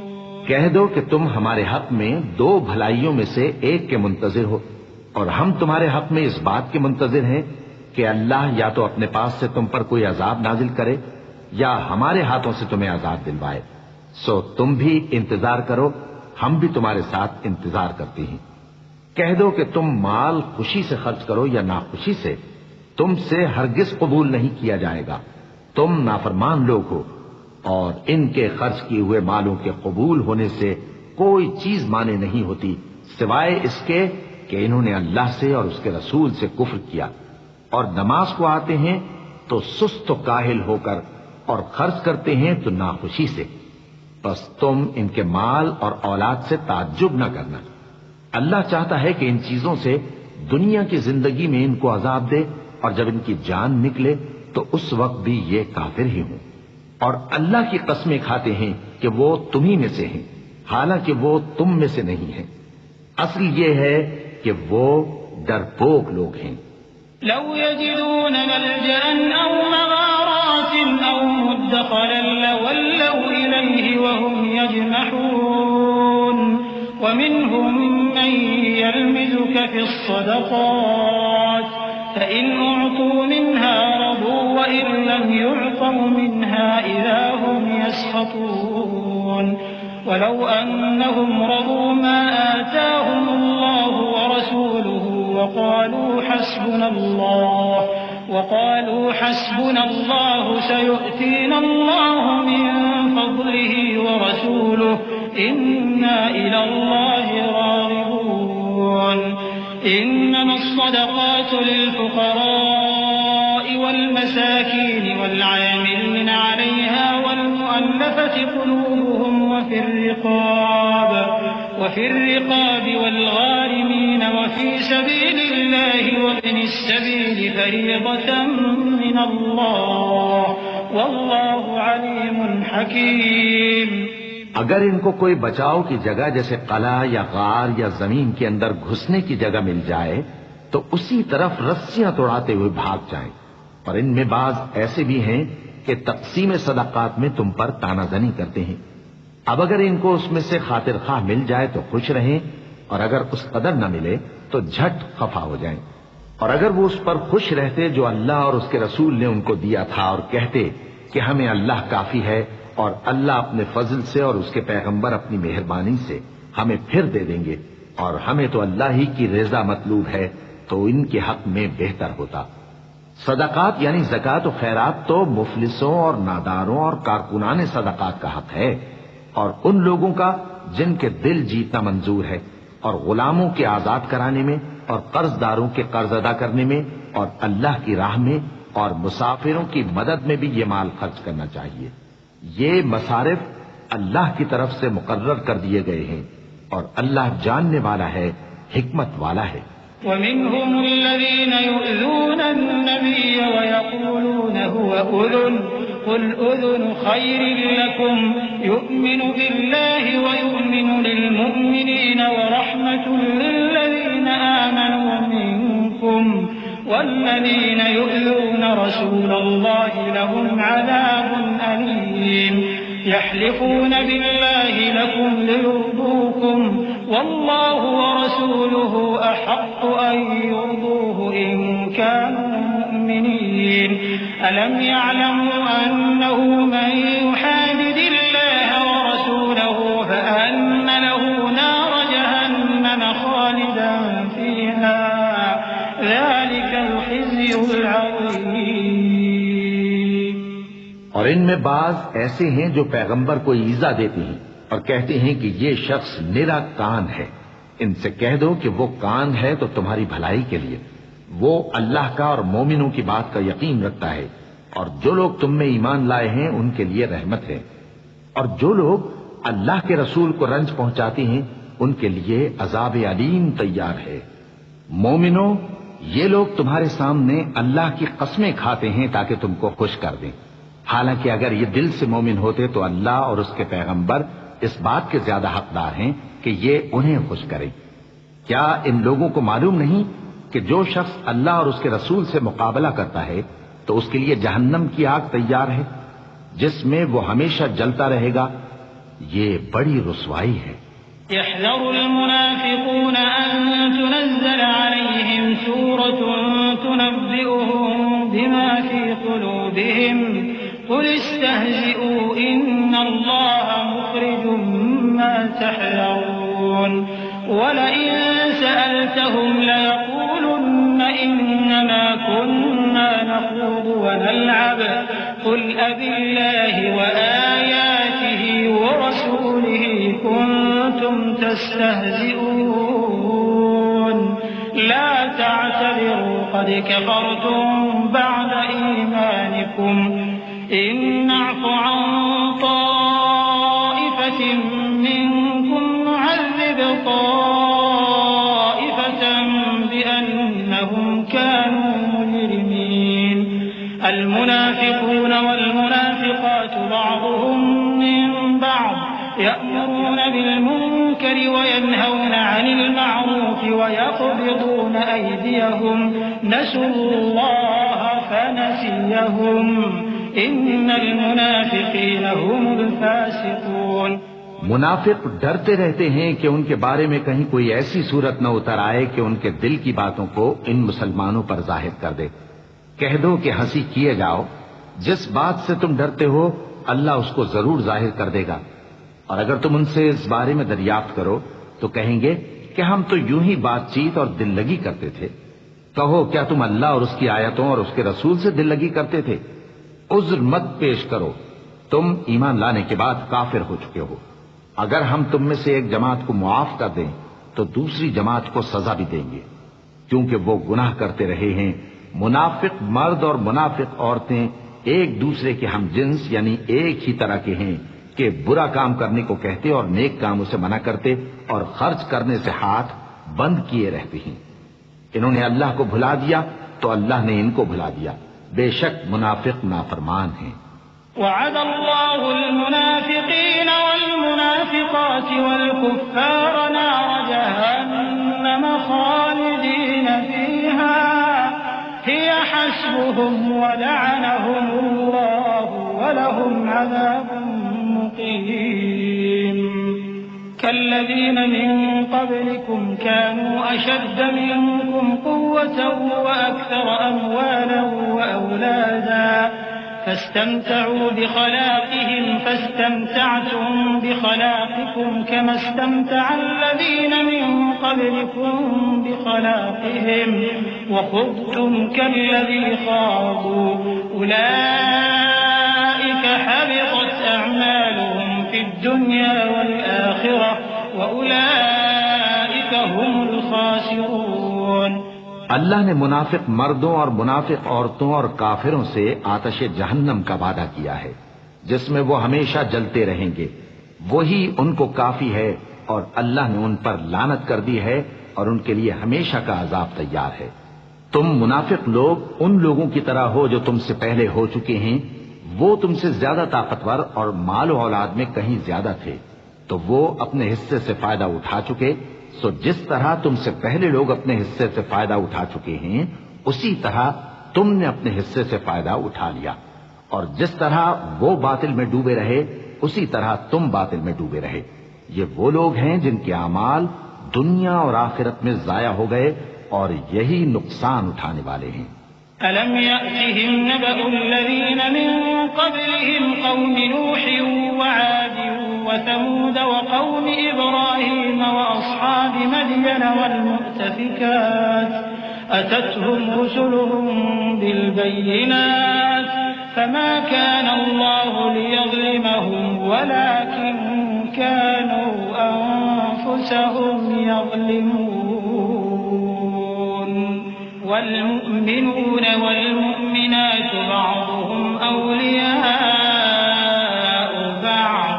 کہہ دو کہ تم ہمارے حق میں دو بھلائیوں میں سے ایک کے منتظر ہو، اور ہم تمہارے حق میں اس بات کے منتظر ہیں کہ اللہ یا تو اپنے پاس سے تم پر کوئی عذاب نازل کرے یا ہمارے ہاتھوں سے تمہیں عذاب دلوائے، سو تم بھی انتظار کرو، ہم بھی تمہارے ساتھ انتظار کرتے ہیں۔ کہہ دو کہ تم مال خوشی سے خرچ کرو یا ناخوشی سے، تم سے ہرگز قبول نہیں کیا جائے گا، تم نافرمان لوگ ہو، اور ان کے خرچ کیے ہوئے مالوں کے قبول ہونے سے کوئی چیز مانے نہیں ہوتی سوائے اس کے کہ انہوں نے اللہ سے اور اس کے رسول سے کفر کیا، اور نماز کو آتے ہیں تو سست و کاہل ہو کر، اور خرچ کرتے ہیں تو ناخوشی سے، بس تم ان کے مال اور اولاد سے تعجب نہ کرنا۔ اللہ چاہتا ہے کہ ان چیزوں سے دنیا کی زندگی میں ان کو عذاب دے، اور جب ان کی جان نکلے تو اس وقت بھی یہ کافر ہی ہوں، اور اللہ کی قسمیں کھاتے ہیں کہ وہ تمہیں میں سے ہیں، حالانکہ وہ تم میں سے نہیں ہیں۔ اصل یہ ہے کہ وہ ڈرپوک لوگ ہیں۔ لو يجدون ملجأ أو مغارات أو مدخلا لولوا إليه وهم يجمحون ومنهم من يلمزك في الصدقات فإن أعطوا منها رضوا وإن لم يعطوا منها إذا هم يسخطون ولو أنهم رضوا ما آتاهم الله ورسوله وقالوا حسبنا الله سيؤتينا الله من فضله ورسوله إنا إلى الله راغبون إنما الصدقات للفقراء والمساكين والعاملين عليها والمؤلفة قلوبهم وفي الرقاب والغارمين وفي سبيل الله وابن السبيل فريضة من الله والله عليم حكيم. اگر ان کو کوئی بچاؤ کی جگہ جیسے قلعہ یا غار یا زمین کے اندر گھسنے کی جگہ مل جائے تو اسی طرف رسیاں توڑاتے ہوئے بھاگ جائیں. اور ان میں بعض ایسے بھی ہیں کہ تقسیم صدقات میں تم پر تانا زنی کرتے ہیں. اب اگر ان کو اس میں سے خاطر خواہ مل جائے تو خوش رہیں اور اگر اس قدر نہ ملے تو جھٹ خفا ہو جائیں. اور اگر وہ اس پر خوش رہتے جو اللہ اور اس کے رسول نے ان کو دیا تھا اور کہتے کہ ہمیں اللہ کافی ہے اور اللہ اپنے فضل سے اور اس کے پیغمبر اپنی مہربانی سے ہمیں پھر دے دیں گے اور ہمیں تو اللہ ہی کی رضا مطلوب ہے تو ان کے حق میں بہتر ہوتا. صدقات یعنی زکوٰۃ و خیرات تو مفلسوں اور ناداروں اور کارکنان صدقات کا حق ہے اور ان لوگوں کا جن کے دل جیتنا منظور ہے اور غلاموں کے آزاد کرانے میں اور قرض داروں کے قرض ادا کرنے میں اور اللہ کی راہ میں اور مسافروں کی مدد میں بھی یہ مال خرچ کرنا چاہیے. یہ مصارف اللہ کی طرف سے مقرر کر دیے گئے ہیں اور اللہ جاننے والا ہے حکمت والا ہے. ومنهم الذين يؤذون النبي ويقولون هو أذن قل أذن خير لكم يؤمن بالله ويؤمن للمؤمنين ورحمة للذين آمنوا منكم والذين يؤذون رسول الله لهم عذاب أليم. يحلفون بالله لكم ليرضوكم والله ورسوله أحق أن يرضوه إن كانوا مؤمنين. ألم يعلموا أنه من يحادد الله ورسوله فأن له نار جهنم خالدا فيها ذلك الخزي العظيم. اور ان میں بعض ایسے ہیں جو پیغمبر کو ایذا دیتے ہیں اور کہتے ہیں کہ یہ شخص نرا کان ہے. ان سے کہہ دو کہ وہ کان ہے تو تمہاری بھلائی کے لیے. وہ اللہ کا اور مومنوں کی بات کا یقین رکھتا ہے اور جو لوگ تم میں ایمان لائے ہیں ان کے لیے رحمت ہے. اور جو لوگ اللہ کے رسول کو رنج پہنچاتے ہیں ان کے لیے عذاب علیم تیار ہے. مومنوں، یہ لوگ تمہارے سامنے اللہ کی قسمیں کھاتے ہیں تاکہ تم کو خوش کر دیں، حالانکہ اگر یہ دل سے مومن ہوتے تو اللہ اور اس کے پیغمبر اس بات کے زیادہ حقدار ہیں کہ یہ انہیں خوش کرے. کیا ان لوگوں کو معلوم نہیں کہ جو شخص اللہ اور اس کے رسول سے مقابلہ کرتا ہے تو اس کے لیے جہنم کی آگ تیار ہے جس میں وہ ہمیشہ جلتا رہے گا. یہ بڑی رسوائی ہے. يحذر المنافقون أن تنزل عليهم سورة تنبئهم بما في قلوبهم قل استهزئوا إن الله مخرج ما تحذرون ولئن سألتهم ليقولن إنما كنا نخوض ونلعب قل أبالله وآياته ورسوله كنتم تستهزئون لا تعتذروا قد كفرتم بعد إيمانكم إن نعف عن طائفة منكم نعذب طائفة بأنهم كانوا مجرمين. المنافقون والمنافقات بعضهم من بعض يأمرون بالمنكر وينهون عن المعروف ويقبضون أيديهم نسوا الله فنسيهم إن المنافقين هم الفاسقون. منافق ڈرتے رہتے ہیں کہ ان کے بارے میں کہیں کوئی ایسی صورت نہ اتر آئے کہ ان کے دل کی باتوں کو ان مسلمانوں پر ظاہر کر دے. کہہ دو کہ ہنسی کیے جاؤ، جس بات سے تم ڈرتے ہو اللہ اس کو ضرور ظاہر کر دے گا. اور اگر تم ان سے اس بارے میں دریافت کرو تو کہیں گے کہ ہم تو یوں ہی بات چیت اور دل لگی کرتے تھے. کہو کیا تم اللہ اور اس کی آیتوں اور اس کے رسول سے دل لگی کرتے تھے؟ عذر مت پیش کرو، تم ایمان لانے کے بعد کافر ہو چکے ہو. اگر ہم تم میں سے ایک جماعت کو معاف کر دیں تو دوسری جماعت کو سزا بھی دیں گے، کیونکہ وہ گناہ کرتے رہے ہیں. منافق مرد اور منافق عورتیں ایک دوسرے کے ہم جنس یعنی ایک ہی طرح کے ہیں کہ برا کام کرنے کو کہتے اور نیک کاموں سے منع کرتے اور خرچ کرنے سے ہاتھ بند کیے رہتے ہیں. انہوں نے اللہ کو بھلا دیا تو اللہ نے ان کو بھلا دیا. بے شک منافق نافرمان ہیں. وعد الله المنافقين والمنافقات والكفار نار جهنم خالدين فيها هي حسبهم ولعنهم الله ولهم عذاب مقيم. كالذين من قبلكم كانوا أشد منكم قوة وأكثر أموالا وأولادا فاستمتعوا بخلاقهم فاستمتعتم بخلاقكم كما استمتع الذين من قبلكم بخلاقهم وخضتم كالذي خاضوا أولئك حبطت أعمالهم في الدنيا والآخرة وأولئك هم الخاسرون. اللہ نے منافق مردوں اور منافق عورتوں اور کافروں سے آتش جہنم کا وعدہ کیا ہے جس میں وہ ہمیشہ جلتے رہیں گے. وہی ان کو کافی ہے اور اللہ نے ان پر لعنت کر دی ہے اور ان کے لیے ہمیشہ کا عذاب تیار ہے. تم منافق لوگ ان لوگوں کی طرح ہو جو تم سے پہلے ہو چکے ہیں. وہ تم سے زیادہ طاقتور اور مال و اولاد میں کہیں زیادہ تھے تو وہ اپنے حصے سے فائدہ اٹھا چکے. سو جس طرح تم سے پہلے لوگ اپنے حصے سے فائدہ اٹھا چکے ہیں اسی طرح تم نے اپنے حصے سے فائدہ اٹھا لیا. اور جس طرح وہ باطل میں ڈوبے رہے اسی طرح تم باطل میں ڈوبے رہے. یہ وہ لوگ ہیں جن کے اعمال دنیا اور آخرت میں ضائع ہو گئے اور یہی نقصان اٹھانے والے ہیں. أَلَمْ يَأْتِهِمْ نَبَأُ الَّذِينَ مِن قَبْلِهِمْ قَوْمِ نُوحٍ وَعَادٍ وَثَمُودَ وَقَوْمِ إِبْرَاهِيمَ وَأَصْحَابِ مَدْيَنَ وَالْمُؤْتَفِكَاتِ أَتَتْهُمْ رُسُلُهُم بِالْبَيِّنَاتِ فَمَا كَانَ اللَّهُ لِيَظْلِمَهُمْ وَلَكِن كَانُوا أَنفُسَهُمْ يَظْلِمُونَ. والمؤمنون والمؤمنات بعضهم أولياء بعض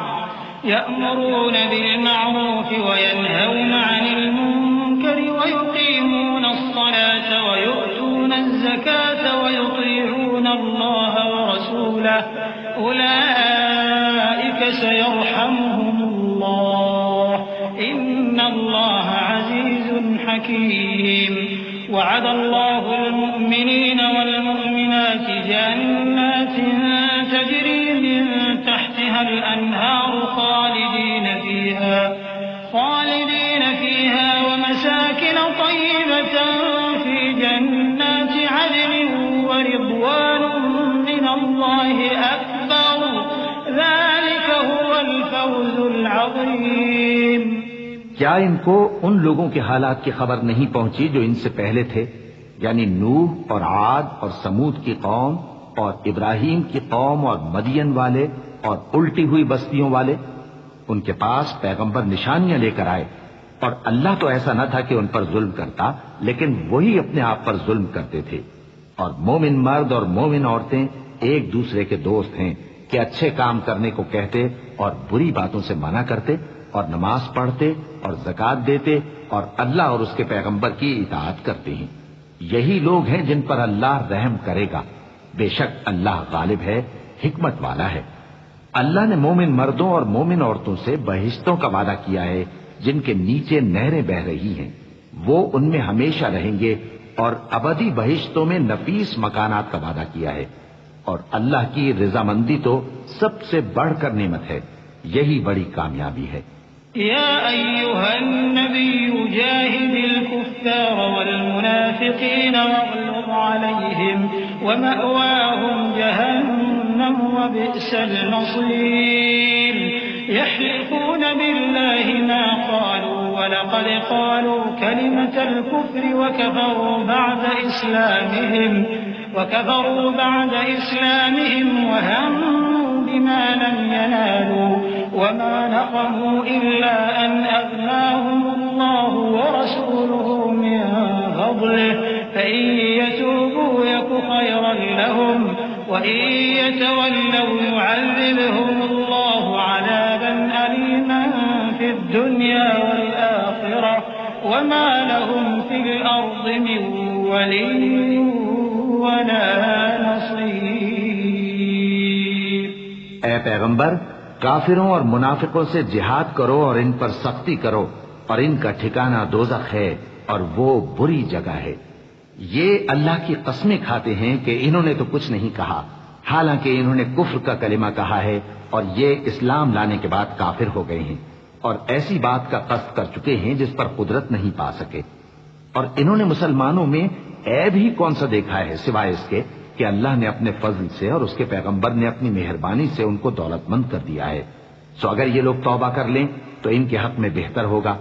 يأمرون بالمعروف وينهون عن المنكر ويقيمون الصلاة ويؤتون الزكاة ويطيعون الله ورسوله أولئك سيرحمهم الله إن الله عزيز حكيم. وعد الله المؤمنين والمؤمنات جنات تجري من تحتها الأنهار خالدين فيها ومساكن طيبة في جنات عدن ورضوان من الله أكبر ذلك هو الفوز العظيم. کیا ان کو ان لوگوں کے حالات کی خبر نہیں پہنچی جو ان سے پہلے تھے، یعنی نوح اور عاد اور سمود کی قوم اور ابراہیم کی قوم اور مدین والے اور الٹی ہوئی بستیوں والے؟ ان کے پاس پیغمبر نشانیاں لے کر آئے اور اللہ تو ایسا نہ تھا کہ ان پر ظلم کرتا، لیکن وہی اپنے آپ پر ظلم کرتے تھے. اور مومن مرد اور مومن عورتیں ایک دوسرے کے دوست ہیں کہ اچھے کام کرنے کو کہتے اور بری باتوں سے منع کرتے اور نماز پڑھتے اور زکوٰۃ دیتے اور اللہ اور اس کے پیغمبر کی اطاعت کرتے ہیں. یہی لوگ ہیں جن پر اللہ رحم کرے گا. بے شک اللہ غالب ہے، حکمت والا ہے. اللہ نے مومن مردوں اور مومن عورتوں سے بہشتوں کا وعدہ کیا ہے جن کے نیچے نہریں بہ رہی ہیں، وہ ان میں ہمیشہ رہیں گے، اور ابدی بہشتوں میں نفیس مکانات کا وعدہ کیا ہے، اور اللہ کی رضامندی تو سب سے بڑھ کر نعمت ہے، یہی بڑی کامیابی ہے۔ يا أيها النبي جاهد الكفار والمنافقين واغلظ عليهم ومأواهم جهنم وبئس المصير يحلفون بالله ما قالوا ولقد قالوا كلمة الكفر وكفروا بعد إسلامهم وهموا بما لم ينالوا وما نقموا إلا أن أغناهم الله ورسوله من فضله فإن يتوبوا يك خيرا لهم وإن يتولوا يعذبهم الله عذابا أليما في الدنيا والآخرة وما لهم في الأرض من ولي ولا نصير۔ اے پیغمبر، کافروں اور منافقوں سے جہاد کرو اور ان پر سختی کرو، اور ان کا ٹھکانہ دوزخ ہے اور وہ بری جگہ ہے۔ یہ اللہ کی قسمیں کھاتے ہیں کہ انہوں نے تو کچھ نہیں کہا، حالانکہ انہوں نے کفر کا کلمہ کہا ہے اور یہ اسلام لانے کے بعد کافر ہو گئے ہیں، اور ایسی بات کا قصد کر چکے ہیں جس پر قدرت نہیں پا سکے۔ اور انہوں نے مسلمانوں میں عیب ہی کون سا دیکھا ہے سوائے اس کے کہ اللہ نے اپنے فضل سے اور اس کے پیغمبر نے اپنی مہربانی سے ان کو دولت مند کر دیا ہے۔ سو اگر یہ لوگ توبہ کر لیں تو ان کے حق میں بہتر ہوگا،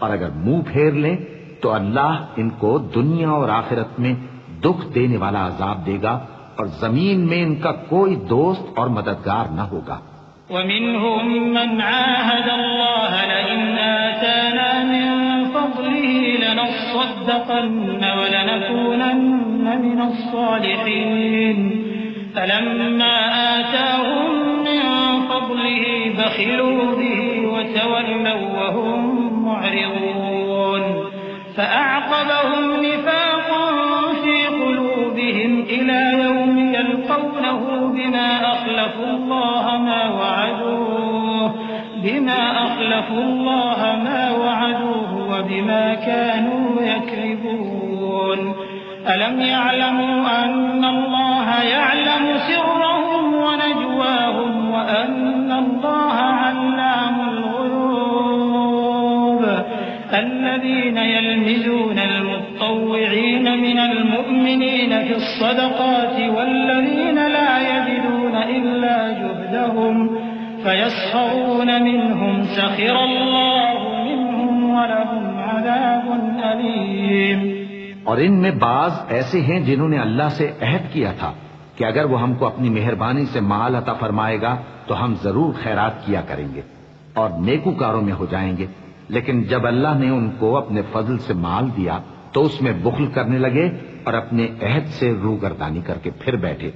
اور اگر منہ پھیر لیں تو اللہ ان کو دنیا اور آخرت میں دکھ دینے والا عذاب دے گا، اور زمین میں ان کا کوئی دوست اور مددگار نہ ہوگا۔ ومنهم من عاهد الله لئن آتانا من فضله لنصدقن ولنكونن من الصالحين فلما آتاهم من فضله بخلوا به وتولوا وهم معرضون فأعقبهم نفاقا في قلوبهم إلى يوم يلقونه بما أخلفوا الله ما وعدوه وبما كانوا يكذبون ألم يعلموا أن الله يعلم سرهم ونجواهم وأن الله علام الغيوب الذين يلمزون المتطوعين من المؤمنين في الصدقات والذين لا يجدون إلا جهدهم فيسخرون منهم سخر الله منهم ولهم عذاب أليم۔ اور ان میں بعض ایسے ہیں جنہوں نے اللہ سے عہد کیا تھا کہ اگر وہ ہم کو اپنی مہربانی سے مال عطا فرمائے گا تو ہم ضرور خیرات کیا کریں گے اور نیکوکاروں میں ہو جائیں گے، لیکن جب اللہ نے ان کو اپنے فضل سے مال دیا تو اس میں بخل کرنے لگے اور اپنے عہد سے روگردانی کر کے پھر بیٹھے،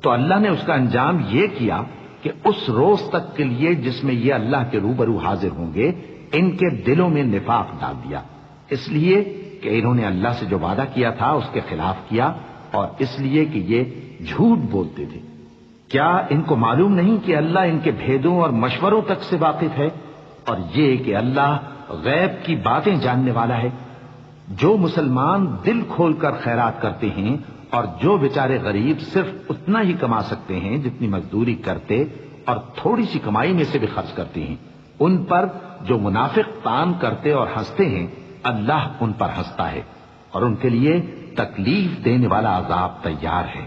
تو اللہ نے اس کا انجام یہ کیا کہ اس روز تک کے لیے جس میں یہ اللہ کے روبرو حاضر ہوں گے ان کے دلوں میں نفاق ڈال دیا، اس لیے کہ انہوں نے اللہ سے جو وعدہ کیا تھا اس کے خلاف کیا، اور اس لیے کہ یہ جھوٹ بولتے تھے۔ کیا ان کو معلوم نہیں کہ اللہ ان کے بھیدوں اور مشوروں تک سے واقف ہے، اور یہ کہ اللہ غیب کی باتیں جاننے والا ہے؟ جو مسلمان دل کھول کر خیرات کرتے ہیں اور جو بیچارے غریب صرف اتنا ہی کما سکتے ہیں جتنی مزدوری کرتے اور تھوڑی سی کمائی میں سے بھی خرچ کرتے ہیں، ان پر جو منافق تان کرتے اور ہنستے ہیں اللہ ان پر ہنستا ہے، اور ان کے لیے تکلیف دینے والا عذاب تیار ہے۔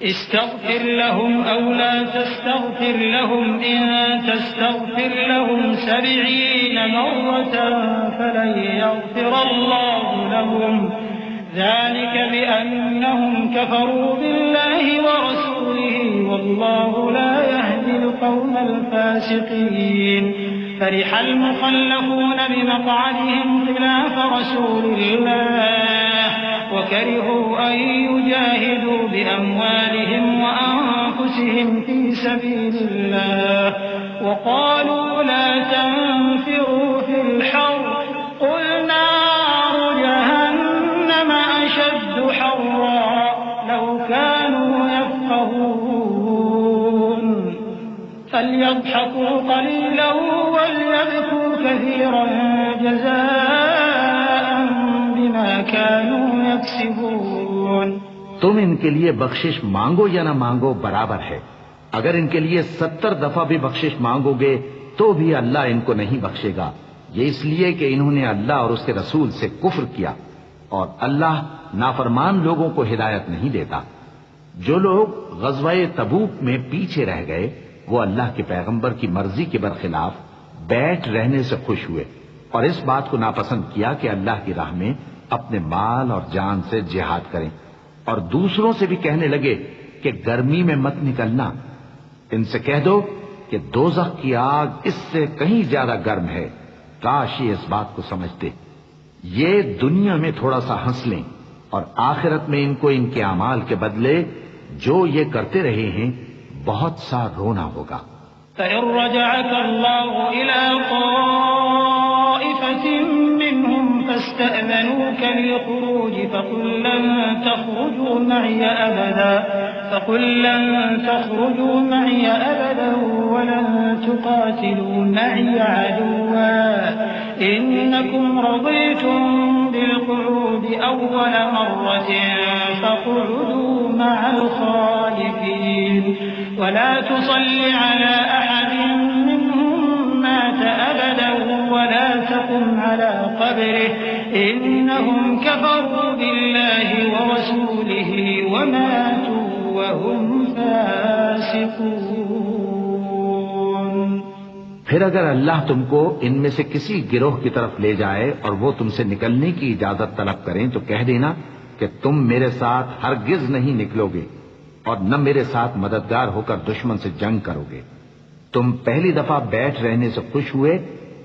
استغفر لهم أو لا تستغفر لهم إن تستغفر لهم 70 مرة فلن يغفر الله لهم ذلك بأنهم كفروا بالله ورسوله والله لا يهدي القوم الفاسقين فرح المخلفون بمقعدهم خلاف رسول الله وكرهوا أن يجاهدوا بأموالهم وأنفسهم في سبيل الله وقالوا لا تنفروا في الحر قل نار جهنم أشد حرا لو كانوا يفقهون۔ فليضحكوا قليلا وليبكوا كثيرا جزاء بما كانوا يكسبون۔ تم ان کے لیے بخشش مانگو یا نہ مانگو برابر ہے۔ اگر ان کے لیے 70 دفعہ بھی بخشش مانگو گے تو بھی اللہ ان کو نہیں بخشے گا، یہ اس لیے کہ انہوں نے اللہ اور اس کے رسول سے کفر کیا، اور اللہ نافرمان لوگوں کو ہدایت نہیں دیتا۔ جو لوگ غزوہ تبوک میں پیچھے رہ گئے وہ اللہ کے پیغمبر کی مرضی کے برخلاف بیٹھ رہنے سے خوش ہوئے اور اس بات کو ناپسند کیا کہ اللہ کی راہ میں اپنے مال اور جان سے جہاد کریں، اور دوسروں سے بھی کہنے لگے کہ گرمی میں مت نکلنا۔ ان سے کہہ دو کہ دوزخ کی آگ اس سے کہیں زیادہ گرم ہے، کاش یہ اس بات کو سمجھتے۔ یہ دنیا میں تھوڑا سا ہنس لیں اور آخرت میں ان کو ان کے اعمال کے بدلے جو یہ کرتے رہے ہیں بہت سا رونا ہوگا۔ فإن رجعك الله إلى طائفة منهم فاستأذنوك للخروج فقل لن تخرجوا معي أبدا ولن تقاتلوا معي عدوا إنكم رضيتم بالقعود أول مرة فاقعدوا مع الخالفين ولا تصل على أحد منهم مات أبدا ولا تقم على قبره إنهم كفروا بالله ورسوله وماتوا وهم فاسقون۔ پھر اگر اللہ تم کو ان میں سے کسی گروہ کی طرف لے جائے اور وہ تم سے نکلنے کی اجازت طلب کریں تو کہہ دینا کہ تم میرے ساتھ ہرگز نہیں نکلو گے اور نہ میرے ساتھ مددگار ہو کر دشمن سے جنگ کرو گے۔ تم پہلی دفعہ بیٹھ رہنے سے خوش ہوئے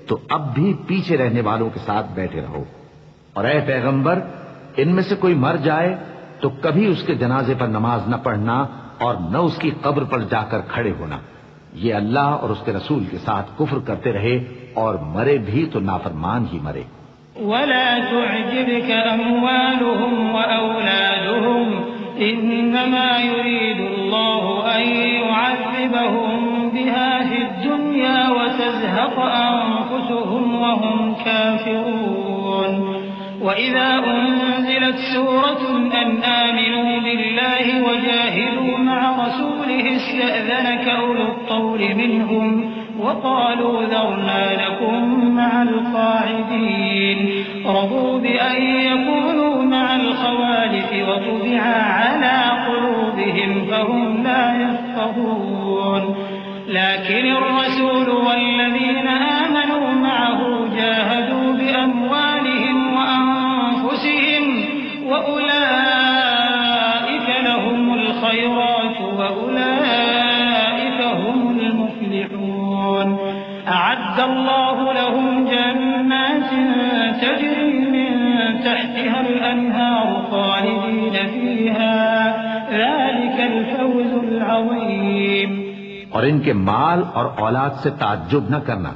تو اب بھی پیچھے رہنے والوں کے ساتھ بیٹھے رہو، اور اے پیغمبر ان میں سے کوئی مر جائے تو کبھی اس کے جنازے پر نماز نہ پڑھنا اور نہ اس کی قبر پر جا کر کھڑے ہونا۔ یہ اللہ اور اس کے رسول کے ساتھ کفر کرتے رہے اور مرے بھی تو نافرمان ہی مرے۔ ولا تعجبك أموالهم وأولادهم إنما يريد الله أن يعذبهم بها في الدنيا وتزهق أنفسهم وهم كافرون وإذا أنزلت سورة أن آمنوا بالله وجاهدوا مع رسوله استأذنك أولو الطول منهم وقالوا ذرنا لكم مع القاعدين رضوا بأن يكونوا مع الخوالف وطبع على قلوبهم فهم لا يفقهون لكن الرسول والذين آمنوا معه جاهدوا بأموالهم وأنفسهم وأولئك لهم الخيرات وأولئك هم المفلحون أعد الله لهم جنات تجري من تحتها الأنهار خالدين فيها ذلك الفوز العظيم۔ اور ان کے مال اور اولاد سے تعجب نہ کرنا،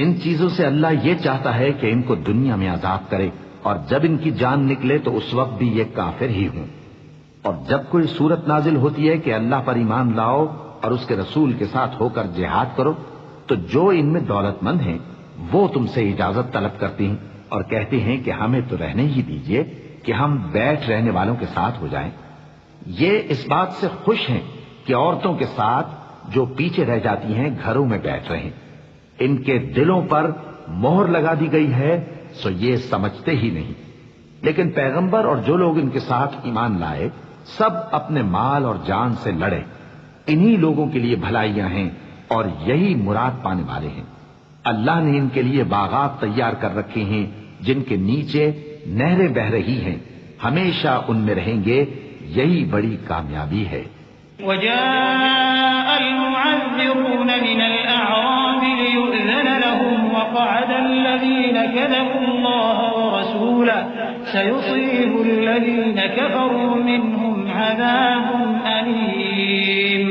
ان چیزوں سے اللہ یہ چاہتا ہے کہ ان کو دنیا میں عذاب کرے اور جب ان کی جان نکلے تو اس وقت بھی یہ کافر ہی ہوں۔ اور جب کوئی صورت نازل ہوتی ہے کہ اللہ پر ایمان لاؤ اور اس کے رسول کے ساتھ ہو کر جہاد کرو تو جو ان میں دولت مند ہیں وہ تم سے اجازت طلب کرتی ہیں اور کہتے ہیں کہ ہمیں تو رہنے ہی دیجئے کہ ہم بیٹھ رہنے والوں کے ساتھ ہو جائیں۔ یہ اس بات سے خوش ہیں کہ عورتوں کے ساتھ جو پیچھے رہ جاتی ہیں گھروں میں بیٹھ رہے، ان کے دلوں پر مہر لگا دی گئی ہے سو یہ سمجھتے ہی نہیں۔ لیکن پیغمبر اور جو لوگ ان کے ساتھ ایمان لائے سب اپنے مال اور جان سے لڑے، انہی لوگوں کے لیے بھلائیاں ہیں اور یہی مراد پانے والے ہیں۔ اللہ نے ان کے لیے باغات تیار کر رکھے ہیں جن کے نیچے نہریں بہ رہی ہیں، ہمیشہ ان میں رہیں گے، یہی بڑی کامیابی ہے۔ وجاء المعذرون من الأعراب ليؤذن لهم وقعد الذين كذبوا الله ورسوله سيصيب الذين كفروا منهم عذاب أليم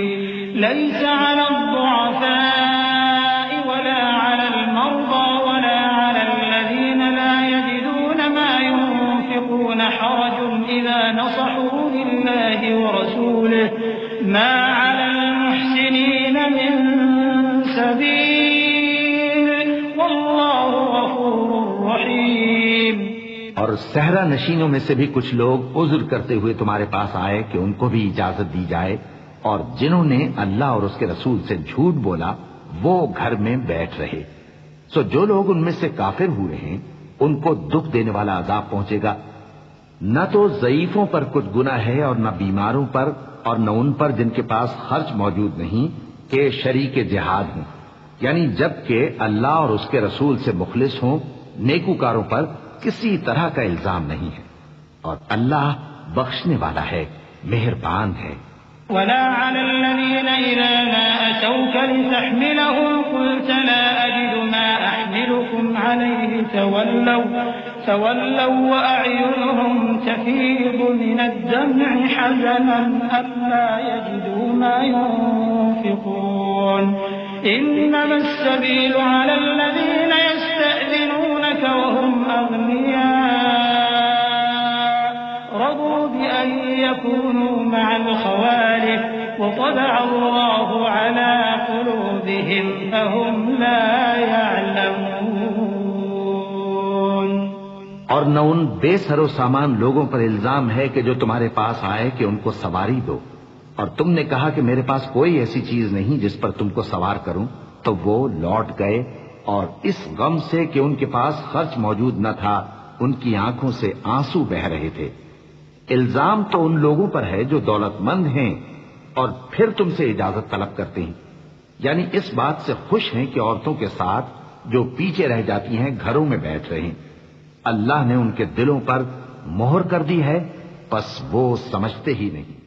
ليس على الضعفاء ولا على المرضى ولا على الذين لا يجدون ما ينفقون حرج إذا نصحوا لله ورسوله ما على المحسنين من اور صحرا نشینوں میں سے بھی کچھ لوگ عذر کرتے ہوئے تمہارے پاس آئے کہ ان کو بھی اجازت دی جائے، اور جنہوں نے اللہ اور اس کے رسول سے جھوٹ بولا وہ گھر میں بیٹھ رہے۔ سو جو لوگ ان میں سے کافر ہوئے ہیں ان کو دکھ دینے والا عذاب پہنچے گا۔ نہ تو ضعیفوں پر کچھ گناہ ہے اور نہ بیماروں پر اور نہ ان پر جن کے پاس خرچ موجود نہیں کہ شریک جہاد ہوں، یعنی جب کہ اللہ اور اس کے رسول سے مخلص ہوں، نیکوکاروں پر کسی طرح کا الزام نہیں ہے، اور اللہ بخشنے والا ہے، مہربان ہے۔ ولا على الذين إذا ما أتوك لتحملهم قلت لا أجد ما أحملكم عليه تولوا وأعينهم تفيض من الدمع حزنا ألا يجدوا ما ينفقون إنما السبيل على الذين يستأذنونك وهم أغنياء رضوا بأن يكونوا مع الخوالف وطبع الله على قلوبهم فهم لا يعلمون۔ اور نہ ان بے سر و سامان لوگوں پر الزام ہے کہ جو تمہارے پاس آئے کہ ان کو سواری دو، اور تم نے کہا کہ میرے پاس کوئی ایسی چیز نہیں جس پر تم کو سوار کروں، تو وہ لوٹ گئے، اور اس غم سے کہ ان کے پاس خرچ موجود نہ تھا ان کی آنکھوں سے آنسو بہہ رہے تھے۔ الزام تو ان لوگوں پر ہے جو دولت مند ہیں اور پھر تم سے اجازت طلب کرتے ہیں، یعنی اس بات سے خوش ہیں کہ عورتوں کے ساتھ جو پیچھے رہ جاتی ہیں گھروں میں بیٹھ رہے ہیں۔ اللہ نے ان کے دلوں پر مہر کر دی ہے، پس وہ سمجھتے ہی نہیں۔